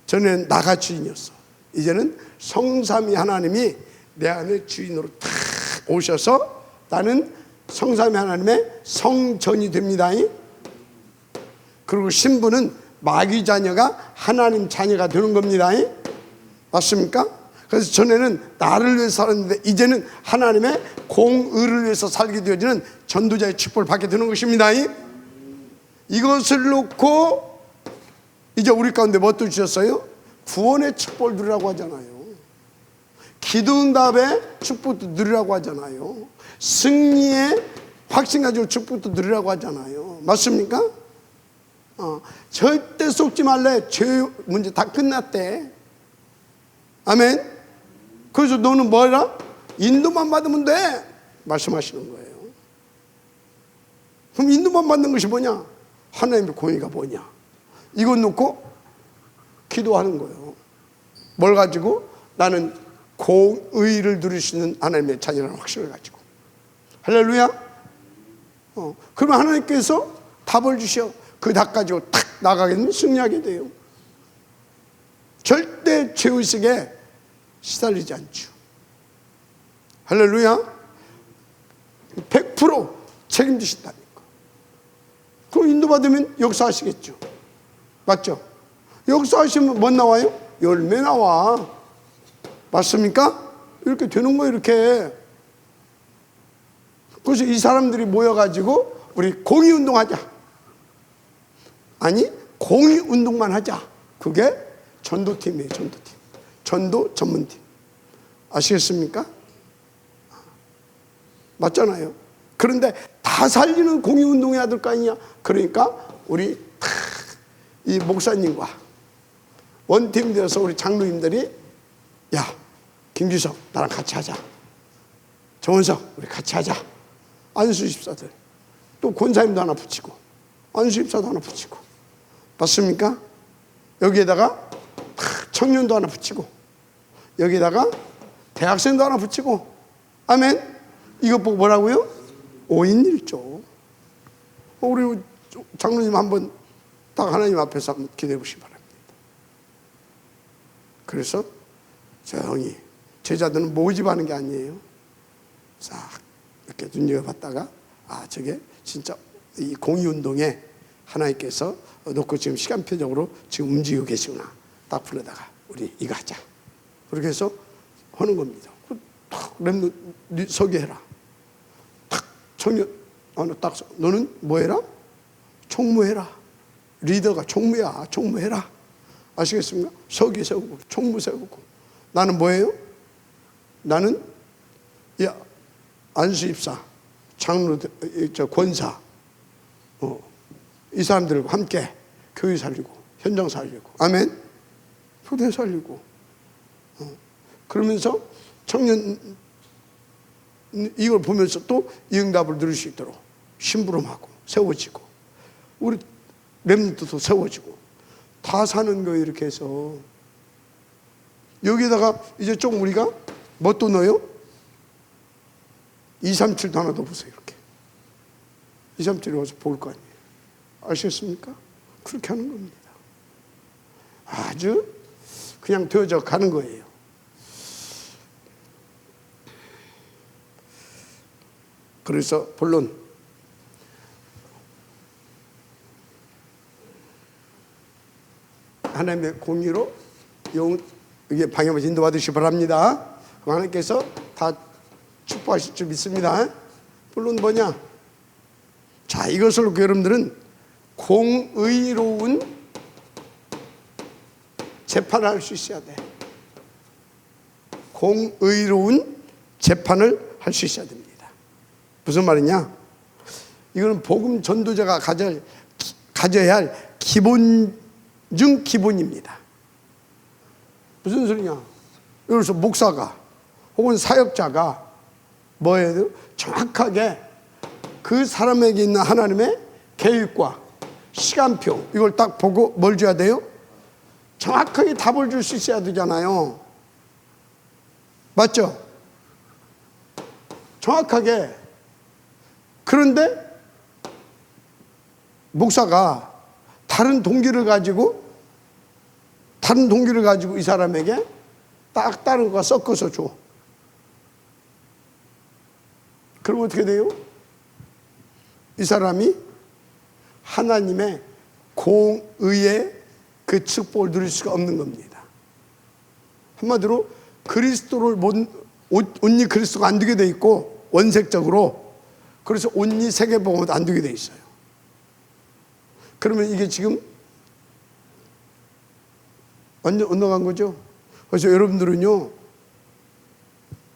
전에는 나가 주인이었어. 이제는 성삼위 하나님이 내 안에 주인으로 탁 오셔서 나는 성삼위 하나님의 성전이 됩니다. 그리고 신부는 마귀 자녀가 하나님 자녀가 되는 겁니다. 맞습니까? 그래서 전에는 나를 위해서 살았는데 이제는 하나님의 공의를 위해서 살게 되어지는 전도자의 축복을 받게 되는 것입니다. 이것을 놓고 이제 우리 가운데 뭣도 주셨어요? 구원의 축복을 누리라고 하잖아요. 기도응답의 축복도 누리라고 하잖아요. 승리의 확신 가지고 축복도 누리라고 하잖아요. 맞습니까? 절대 속지 말래. 죄 문제 다 끝났대. 아멘. 그래서 너는 뭐라? 인도만 받으면 돼 말씀하시는 거예요. 그럼 인도만 받는 것이 뭐냐? 하나님의 공의가 뭐냐? 이것 놓고 기도하는 거예요. 뭘 가지고? 나는 공의를 누릴 수 있는 하나님의 자녀라는 확신을 가지고. 할렐루야. 그러면 하나님께서 답을 주셔. 그 답 가지고 탁 나가게 되면 승리하게 돼요. 절대 죄의식에 시달리지 않죠. 할렐루야. 100% 책임지신다니까. 그럼 인도받으면 역사하시겠죠. 맞죠? 역사하시면 뭐 나와요? 열매 나와. 맞습니까? 이렇게 되는 거예요. 이렇게. 그래서 이 사람들이 모여가지고 우리 공의운동하자. 아니 공의운동만 하자. 그게 전도팀이에요. 전도팀. 전도 전문팀. 아시겠습니까? 맞잖아요. 그런데 다 살리는 공의운동 해야 될 거 아니냐. 그러니까 우리 이 목사님과 원팀 되어서 우리 장로님들이 야 김규석 나랑 같이 하자. 정원석 우리 같이 하자. 안수 집사들 또 권사님도 하나 붙이고 안수 집사도 하나 붙이고. 맞습니까? 여기에다가 청년도 하나 붙이고 여기에다가 대학생도 하나 붙이고. 아멘. 이것 보고 뭐라고요? 5인 1조. 우리 장로님 한번 딱 하나님 앞에서 한번 기도해 보시기 바랍니다. 그래서 조용히 제자들은 모집하는 게 아니에요. 싹 이렇게 눈여겨봤다가 저게 진짜 이 공의운동에 하나님께서 놓고 지금 시간표적으로 지금 움직이고 계시구나. 딱 불러다가 우리 이거 하자. 그렇게 해서 하는 겁니다. 탁 랩노 서기해라. 탁 청년 딱 너는 뭐 해라? 총무해라. 리더가 총무야. 총무해라. 아시겠습니까? 서기 세우고 총무 세우고. 나는 뭐예요? 나는 안수입사, 장로, 권사, 이 사람들과 함께 교회 살리고 현장 살리고. 아멘. 교회 살리고. 그러면서 청년 이걸 보면서 또 이 응답을 누릴 수 있도록 심부름하고 세워지고 우리 렘넌트도 세워지고 다 사는 거예요. 이렇게 해서 여기다가 이제 조금 우리가 뭐 또 넣어요? 237도 하나 더 보세요. 이렇게 237이 와서 볼 거 아니에요. 아시겠습니까? 그렇게 하는 겁니다. 아주 그냥 되어져 가는 거예요. 그래서 본론 하나님의 공의로 이게 방향을 인도받으시기 바랍니다. 하나님께서 다 축복하실 줄 믿습니다. 본론 뭐냐? 자, 이것을 놓고 여러분들은 공의로운 재판을 할 수 있어야 돼. 공의로운 재판을 할 수 있어야 됩니다. 무슨 말이냐? 이거는 복음 전도자가 가져야 할 기본 중 기본입니다. 무슨 소리냐? 여기서 목사가 혹은 사역자가 뭐예요? 정확하게 그 사람에게 있는 하나님의 계획과 시간표 이걸 딱 보고 뭘 줘야 돼요? 정확하게 답을 줄 수 있어야 되잖아요. 맞죠? 정확하게. 그런데 목사가 다른 동기를 가지고 이 사람에게 딱 다른 거 섞어서 줘. 그럼 어떻게 돼요? 이 사람이 하나님의 공의의 그 축복을 누릴 수가 없는 겁니다. 한마디로 그리스도를 온리 그리스도가 안 되게 돼 있고, 원색적으로, 그래서 온리 세계복음도 안 되게 돼 있어요. 그러면 이게 지금 완전 엇나간 거죠. 그래서 여러분들은요,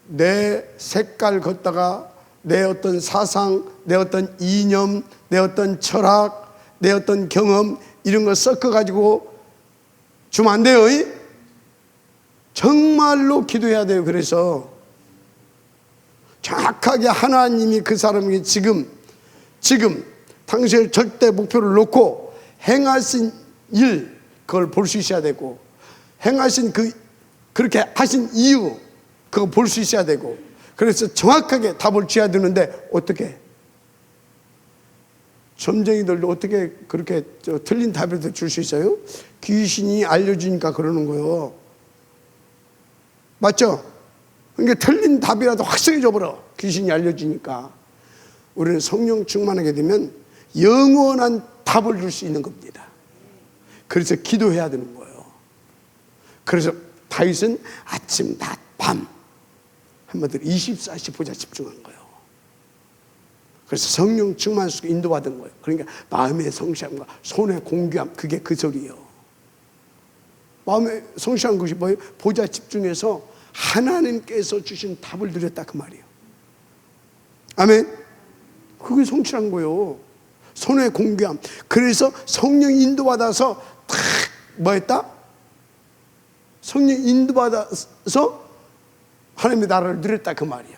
내 색깔 걷다가 내 어떤 사상, 내 어떤 이념, 내 어떤 철학, 내 어떤 경험, 이런 거 섞어가지고 주면 안 돼요. 정말로 기도해야 돼요. 그래서 정확하게 하나님이 그 사람에게 지금 당신의 절대 목표를 놓고 행하신 일, 그걸 볼 수 있어야 되고, 행하신 그렇게 하신 이유, 그거 볼 수 있어야 되고, 그래서 정확하게 답을 줘야 되는데, 어떻게? 점쟁이들도 어떻게 그렇게 틀린 답을 줄 수 있어요? 귀신이 알려주니까 그러는 거예요. 맞죠? 그러니까 틀린 답이라도 확실히 줘버려. 귀신이 알려주니까. 우리는 성령 충만하게 되면 영원한 답을 줄 수 있는 겁니다. 그래서 기도해야 되는 거예요. 그래서 다윗은 아침, 낮, 밤 한마디로 24시 보좌 집중한 거예요. 그래서 성령 충만 속에 인도받은 거예요. 그러니까 마음의 성실함과 손의 공교함, 그게 그 소리예요. 마음의 성실한 것이 뭐예요? 보좌 집중해서 하나님께서 주신 답을 드렸다, 그 말이에요. 아멘. 그게 성실한 거예요. 손의 공교함. 그래서 성령 인도받아서 탁 뭐 했다? 성령 인도받아서 하나님의 나라를 누렸다, 그 말이에요.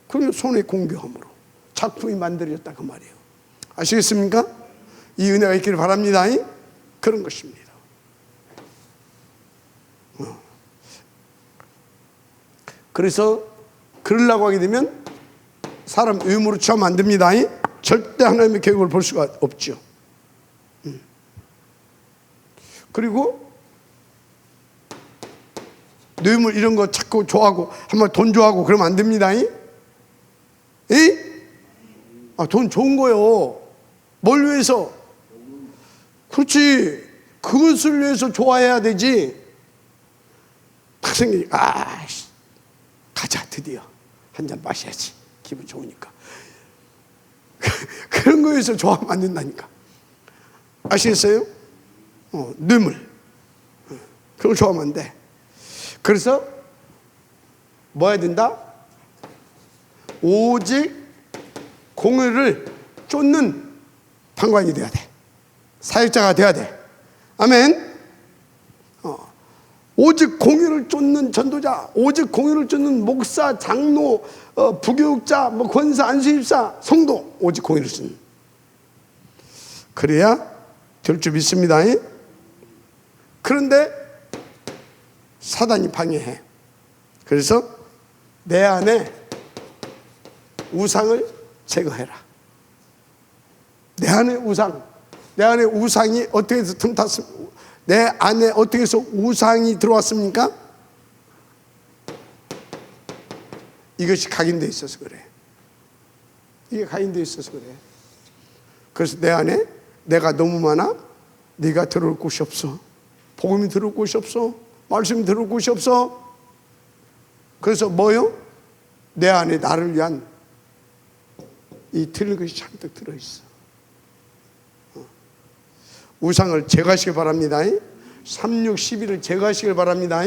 그러면 손의 공교함으로 작품이 만들어졌다, 그 말이에요. 아시겠습니까? 이 은혜가 있기를 바랍니다. 그런 것입니다. 그래서 그러려고 하게 되면 사람 의무로 취하면 안 됩니다. 절대 하나님의 계획을 볼 수가 없죠. 그리고 뇌물 이런 거 자꾸 좋아하고, 한번 돈 좋아하고 그러면 안 됩니다. 돈 좋은 거요. 뭘 위해서? 그렇지. 그것을 위해서 좋아해야 되지. 딱 생기니까 가자, 드디어 한잔 마셔야지, 기분 좋으니까. 그런 거에서 좋아하면 안 된다니까. 아시겠어요? 뇌물, 그걸 좋아하면 안 돼. 그래서 뭐 해야 된다? 오직 공의를 쫓는 판관이 돼야 돼. 사역자가 돼야 돼. 아멘. 오직 공의를 쫓는 전도자, 오직 공의를 쫓는 목사, 장로, 부교육자, 권사, 안수집사, 성도, 오직 공의를 쫓는. 그래야 될 줄 믿습니다. 그런데 사단이 방해해. 그래서 내 안에 우상을 제거해라. 내 안에 우상이 어떻게 해서 틈탔습니까? 내 안에 어떻게 해서 우상이 들어왔습니까? 이것이 각인되어 있어서 그래. 이게 각인되어 있어서 그래. 그래서 내 안에 내가 너무 많아. 네가 들어올 곳이 없어. 복음이 들어올 곳이 없어. 말씀이 들어올 곳이 없어. 그래서 뭐요? 내 안에 나를 위한 이 틀린 것이 잔뜩 들어있어. 우상을 제거하시길 바랍니다. 36, 11을 제거하시길 바랍니다.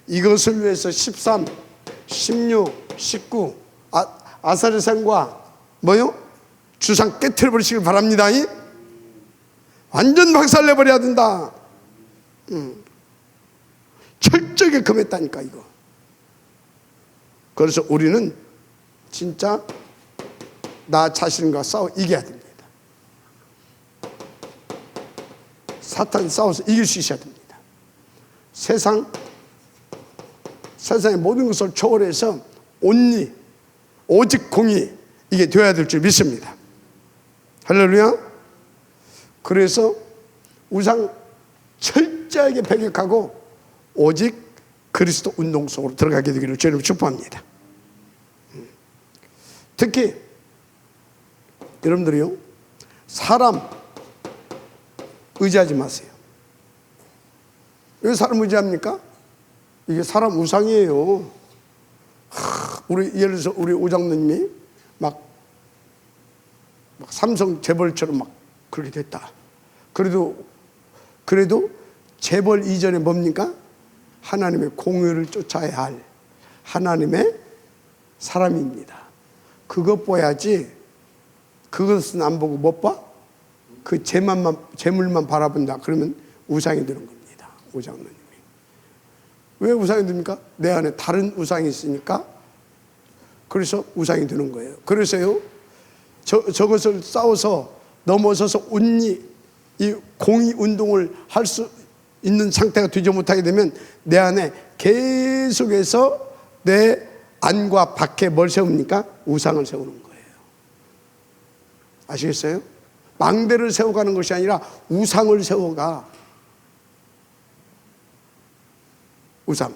이것을 위해서 13, 16, 19 아사르산과 뭐요? 주상 깨트려버리시길 바랍니다. 완전 박살내버려야 된다. 철저하게 금했다니까 이거. 그래서 우리는 진짜 나 자신과 싸워 이겨야 됩니다. 사탄 싸워서 이길 수 있어야 됩니다. 세상의 모든 것을 초월해서 온리 오직 공의, 이게 되어야 될 줄 믿습니다. 할렐루야. 그래서 우상 철저하게 배격하고 오직 그리스도 운동 속으로 들어가게 되기를 주님 축복합니다. 특히 여러분들이요, 사람 의지하지 마세요. 왜 사람 의지합니까? 이게 사람 우상이에요. 예를 들어서 우리 오장로님이 막 삼성 재벌처럼 막 그렇게 됐다. 그래도 재벌 이전에 뭡니까? 하나님의 공의를 쫓아야 할 하나님의 사람입니다. 그것 봐야지. 그것은 안 보고 못 봐? 그 재물만 바라본다. 그러면 우상이 되는 겁니다. 오장로님이. 왜 우상이 됩니까? 내 안에 다른 우상이 있으니까. 그래서 우상이 되는 거예요. 그래서요, 저것을 싸워서 넘어서서 온리 이 공의 운동을 할 수 있는 상태가 되지 못하게 되면 내 안에 계속해서 내 안과 밖에 뭘 세웁니까? 우상을 세우는 거예요. 아시겠어요? 망대를 세워가는 것이 아니라 우상을 세워가. 우상.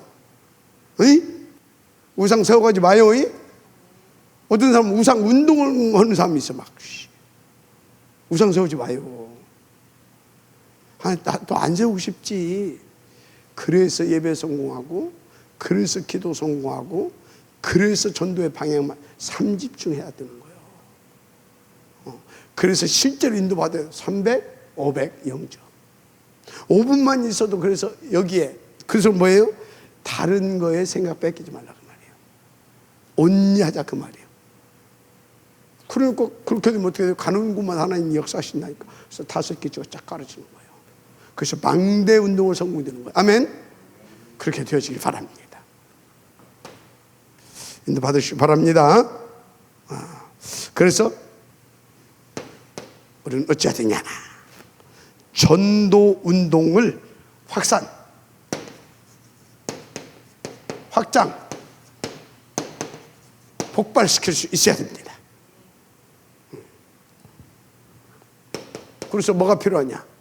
우상 세워가지 마요. 어떤 사람은 우상 운동을 하는 사람이 있어. 막 우상 세우지 마요. 또 안 세우고 싶지. 그래서 예배 성공하고, 그래서 기도 성공하고, 그래서 전도의 방향만 삼집중해야 되는 거예요. 그래서 실제로 인도받아요. 300, 500, 0점. 5분만 있어도 그래서 여기에, 그래서 뭐예요? 다른 거에 생각 뺏기지 말라 그 말이에요. 온리하자 그 말이에요. 그러니까 그렇게 되면 어떻게 돼요? 가는 곳만 하나님 역사하신다니까. 그래서 5개 찍어 쫙 깔아주는 거예요. 그래서 망대 운동을 성공되는 거예요. 아멘. 그렇게 되어지길 바랍니다. 인도 받으시기 바랍니다. 그래서 우리는 어찌해야 되냐? 전도 운동을 확장, 폭발시킬 수 있어야 됩니다. 그래서 뭐가 필요하냐?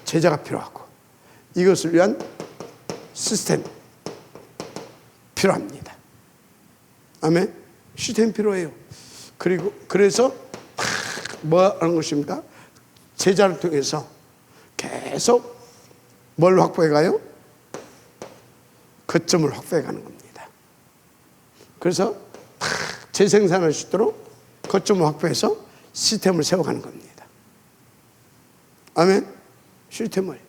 제자가 필요하고, 이것을 위한 시스템 필요합니다. 아멘. 시스템 필요해요. 그래서 뭐 하는 것입니까? 제자를 통해서 계속 뭘 확보해 가요? 거점을 확보해 가는 겁니다. 그래서 재생산할 수 있도록 거점을 확보해서 시스템을 세워가는 겁니다. 아멘. 시스템을.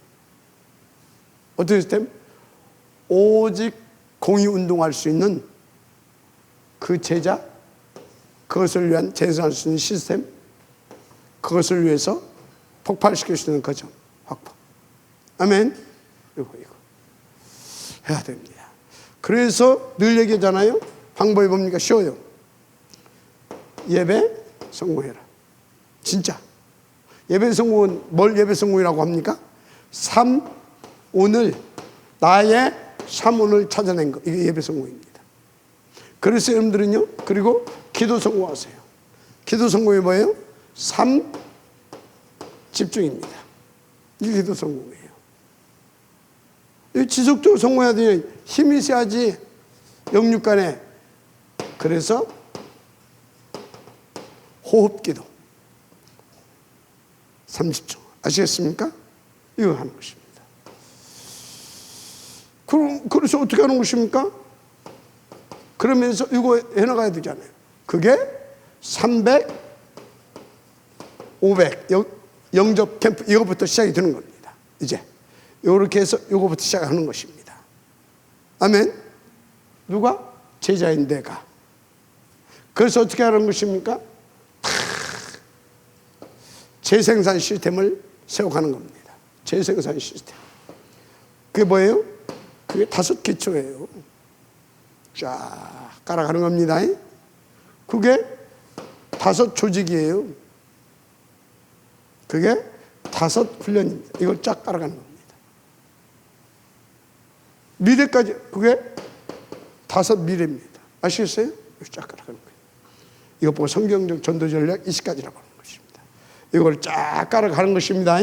어떤 시스템? 오직 공의운동할 수 있는 그 제자, 그것을 위한 재생산할 수 있는 시스템, 그것을 위해서 폭발시킬 수 있는 거점 확보. 아멘. 이거 해야 됩니다. 그래서 늘 얘기하잖아요. 방법이 뭡니까? 쉬워요. 예배 성공해라. 진짜. 예배 성공은 뭘 예배 성공이라고 합니까? 나의 3오늘 찾아낸 거. 이게 예배 성공입니다. 그래서 여러분들은요, 그리고 기도 성공하세요. 기도 성공이 뭐예요? 3 집중입니다. 이게 기도 성공이에요. 지속적으로 성공해야 되니 힘이 있어야지. 영육간에. 그래서 호흡기도 30초. 아시겠습니까? 이거 하는 것입니다. 그래서 어떻게 하는 것입니까? 그러면서 이거 해나가야 되잖아요. 그게 300, 500 영접 캠프 이거부터 시작이 되는 겁니다. 이제 이렇게 해서 이거부터 시작하는 것입니다. 아멘. 누가? 제자인 내가. 그래서 어떻게 하는 것입니까? 재생산 시스템을 세워가는 겁니다. 재생산 시스템. 그게 뭐예요? 그게 5 기초예요. 쫙 깔아가는 겁니다. 그게 5 조직이에요. 그게 5 훈련입니다. 이걸 쫙 깔아가는 겁니다. 미래까지 그게 5 미래입니다. 아시겠어요? 쫙 깔아가는 거예요. 이거 보고 성경적 전도 전략 20가지라고 하는 것입니다. 이걸 쫙 깔아가는 것입니다.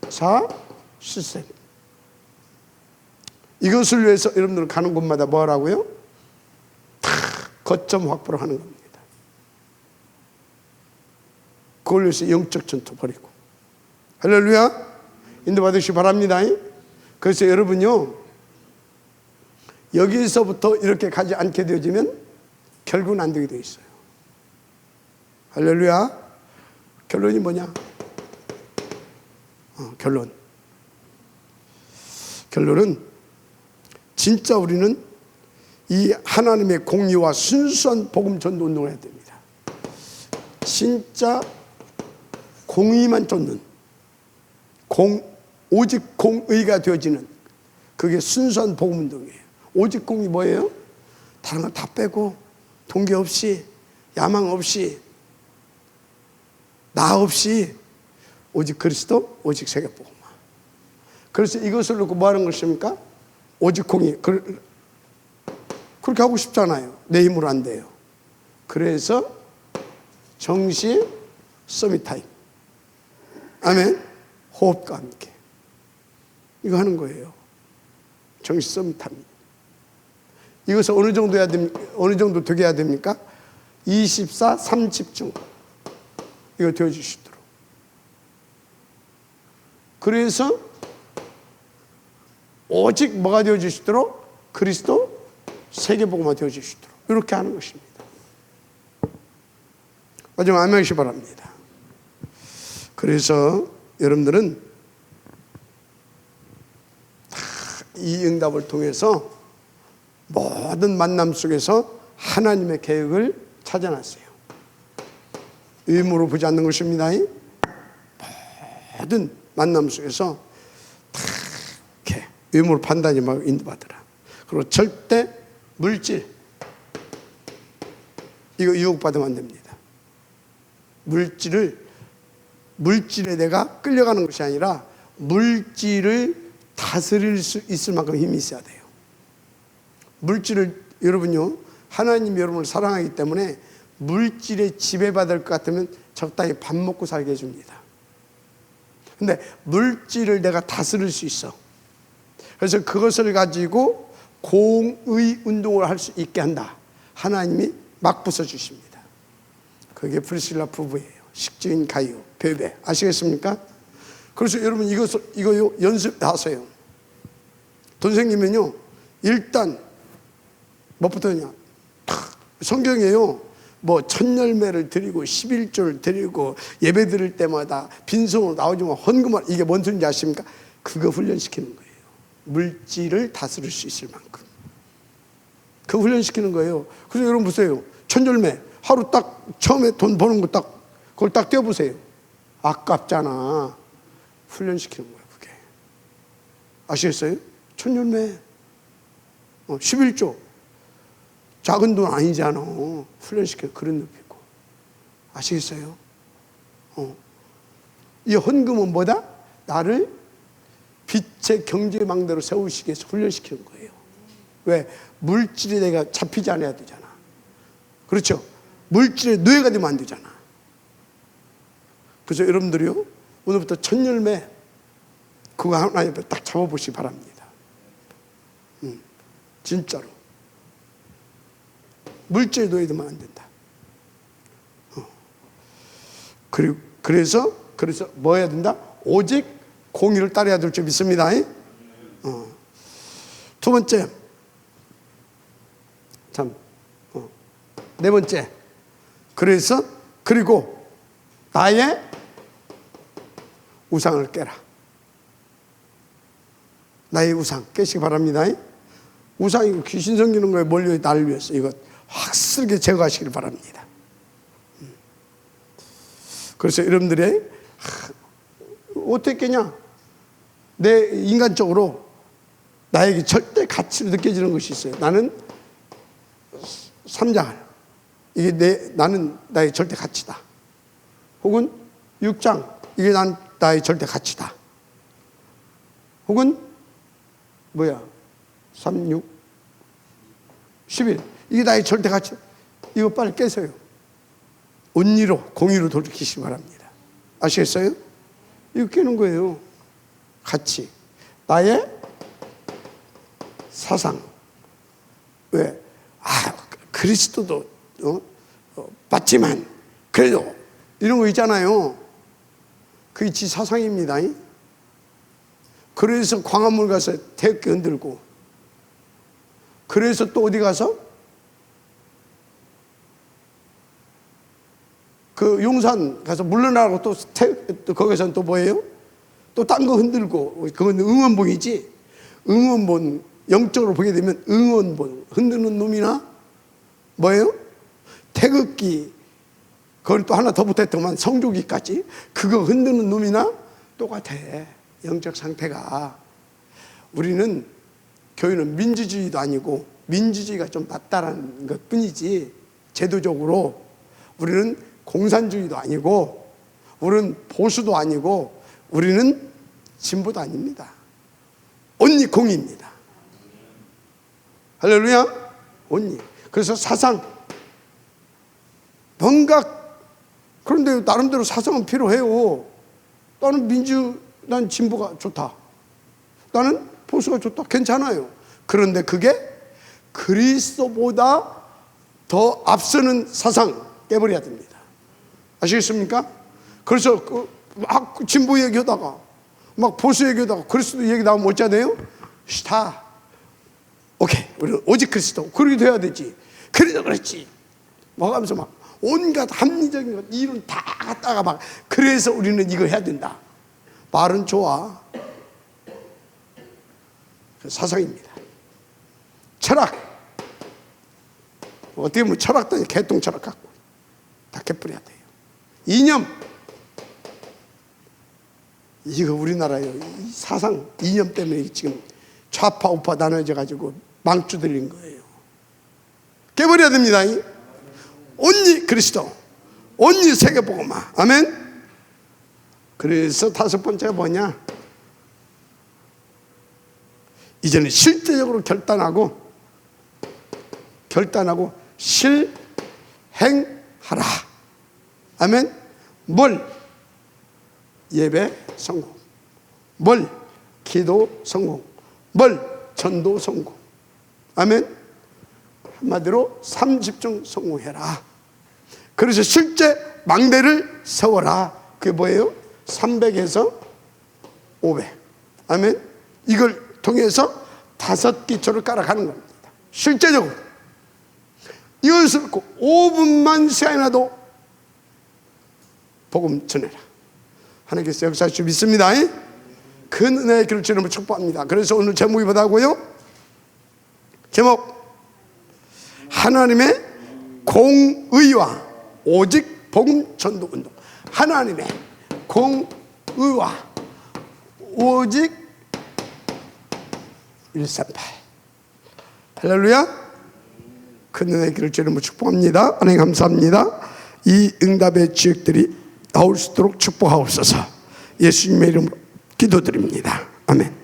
4 시스템. 이것을 위해서 여러분들은 가는 곳마다 뭐 하라고요? 거점 확보를 하는 겁니다. 그걸로 해서 영적 전투 벌이고. 할렐루야. 인도받으시기 바랍니다. 그래서 여러분요, 여기서부터 이렇게 가지 않게 되어지면 결국은 안 되게 되어 있어요. 할렐루야. 결론이 뭐냐? 결론은 진짜 우리는 이 하나님의 공의와 순수한 복음 전도 운동을 해야 됩니다. 진짜 공의만 쫓는, 오직 공의가 되어지는, 그게 순수한 복음 운동이에요. 오직 공의 뭐예요? 다른 거 다 빼고 동기 없이, 야망 없이, 나 없이 오직 그리스도, 오직 세계복음화. 그래서 이것을 놓고 뭐 하는 것입니까? 오직 공의. 그렇게 하고 싶잖아요. 내 힘으로 안 돼요. 그래서 정시 서밋타임, 아멘, 호흡과 함께 이거 하는 거예요. 정시 서밋타임. 이것을 어느 정도 해야 됩니까? 어느 정도 되게 해야 됩니까? 24, 3집중 이거 되어주시도록. 그래서 오직 뭐가 되어주시도록? 그리스도 세계복음화 되어주시도록 이렇게 하는 것입니다. 마지막 아멘 하시기 바랍니다. 그래서 여러분들은 이 응답을 통해서 모든 만남 속에서 하나님의 계획을 찾아놨어요. 의무로 보지 않는 것입니다. 모든 만남 속에서 다 이렇게 의무로 판단이 막 인도받으라. 그리고 절대 물질, 이거 유혹받으면 안 됩니다. 물질에 내가 끌려가는 것이 아니라 물질을 다스릴 수 있을 만큼 힘이 있어야 돼요. 물질을, 여러분요, 하나님이 여러분을 사랑하기 때문에 물질에 지배받을 것 같으면 적당히 밥 먹고 살게 해줍니다. 근데 물질을 내가 다스릴 수 있어. 그래서 그것을 가지고 공의 운동을 할 수 있게 한다. 하나님이 막 부숴주십니다. 그게 프리실라 부부예요. 식주인 가이오, 베베. 아시겠습니까? 그래서 여러분 이거 연습하세요. 돈 생기면요, 일단 뭐부터 하냐? 성경에요, 뭐 천열매를 드리고 11조를 드리고 예배 드릴 때마다 빈손으로 나오지만 헌금을, 이게 뭔 소리인지 아십니까? 그거 훈련시키는 거예요. 물질을 다스릴 수 있을 만큼 그 훈련시키는 거예요. 그래서 여러분 보세요. 천열매 하루 딱 처음에 돈 버는 거 딱 그걸 딱 떼어보세요. 아깝잖아. 훈련시키는 거예요. 그게 아시겠어요? 천열매 11조 작은 돈 아니잖아. 훈련시키는 그런 느낌이고. 아시겠어요? 이 헌금은 뭐다? 나를 빛의 경제망대로 세우시기 위해서 훈련시키는 거예요. 왜? 물질에 내가 잡히지 않아야 되잖아. 그렇죠? 물질에 노예가 되면 안 되잖아. 그래서 여러분들이요, 오늘부터 천열매 그거 하나님 앞에 딱 잡아보시기 바랍니다. 진짜로. 물질에 노예 되면 안 된다. 그래서 뭐 해야 된다? 오직 공의를 따라야 될 줄 믿습니다. 두 번째, 네 번째, 그리고 나의 우상을 깨라. 나의 우상 깨시기 바랍니다. 우상이 귀신 섬기는 거에 몰려 나를 위해서 이거 확실하게 제거하시길 바랍니다. 그래서 여러분들이 어떻게 깨냐? 내 인간적으로 나에게 절대 가치로 느껴지는 것이 있어요. 나는 3장, 이게 나는 나의 절대 가치다. 혹은 6장, 이게 나의 절대 가치다. 혹은 3, 6, 11, 이게 나의 절대 가치. 이거 빨리 깨세요. 온리로, 공의로 돌이키시기 바랍니다. 아시겠어요? 이거 깨는 거예요. 가치, 나의 사상. 왜? 그리스도도 맞지만 그래도 이런 거 있잖아요. 그게 지 사상입니다. 그래서 광화문 가서 태극기 흔들고, 그래서 또 어디 가서 그 용산 가서 물러나라고 또 거기서는 또 뭐예요? 또 딴 거 흔들고. 그건 응원봉이지. 응원봉 영적으로 보게 되면 응원봉 흔드는 놈이나 뭐예요? 태극기, 그걸 또 하나 더 붙었더만 성조기까지, 그거 흔드는 놈이나 똑같아. 영적 상태가. 우리는 교회는 민주주의도 아니고, 민주주의가 좀 낫다라는 것 뿐이지, 제도적으로 우리는 공산주의도 아니고, 우리는 보수도 아니고, 우리는 진보도 아닙니다. 온리 공입니다. 할렐루야. 온리. 그래서 사상, 뭔가, 그런데 나름대로 사상은 필요해요. 난 진보가 좋다, 나는 보수가 좋다, 괜찮아요. 그런데 그게 그리스도보다 더 앞서는 사상 깨버려야 됩니다. 아시겠습니까? 그래서 막 진보 얘기하다가 막 보수 얘기하다가 그리스도 얘기 나오면 어찌해야 돼요? 스타, 오케이, 우리는 오직 그리스도, 그렇게 돼야 되지. 그래도 그렇지 뭐 하면서 막 온갖 합리적인 것, 이론 다 갖다가 막, 그래서 우리는 이거 해야 된다. 말은 좋아. 사상입니다. 철학, 어떻게 보면 철학도 아니고 개똥 철학 갖고 다 깨뿌려야 돼요. 이념, 이거 우리나라요, 이 사상 이념 때문에 지금 좌파 우파 나눠져 가지고 망주 들린 거예요. 깨버려야 됩니다. 온리 그리스도, 온리 세계복음화. 아멘. 그래서 다섯 번째가 뭐냐? 이제는 실제적으로 결단하고 실행하라. 아멘. 뭘? 예배 성공, 뭘? 기도 성공, 뭘? 전도 성공. 아멘. 한마디로 30종 성공해라. 그래서 실제 망대를 세워라. 그게 뭐예요? 300에서 500. 아멘. 이걸 통해서 5기초를 깔아가는 겁니다. 실제적으로 이것을 5분만 시간이라도 복음 전해라. 하나님께서 역사하실 줄 믿습니다. 그 은혜의 길을 주님을 축복합니다. 그래서 오늘 제목이 뭐다고요? 제목, 하나님의 공의와 오직 복음 전도 운동. 하나님의 공의와 오직 138. 할렐루야. 큰 은혜의 길을 주님을 축복합니다. 하나님 감사합니다. 이 응답의 지역들이 나올 수 있도록 축복하옵소서. 예수님의 이름으로 기도드립니다. 아멘.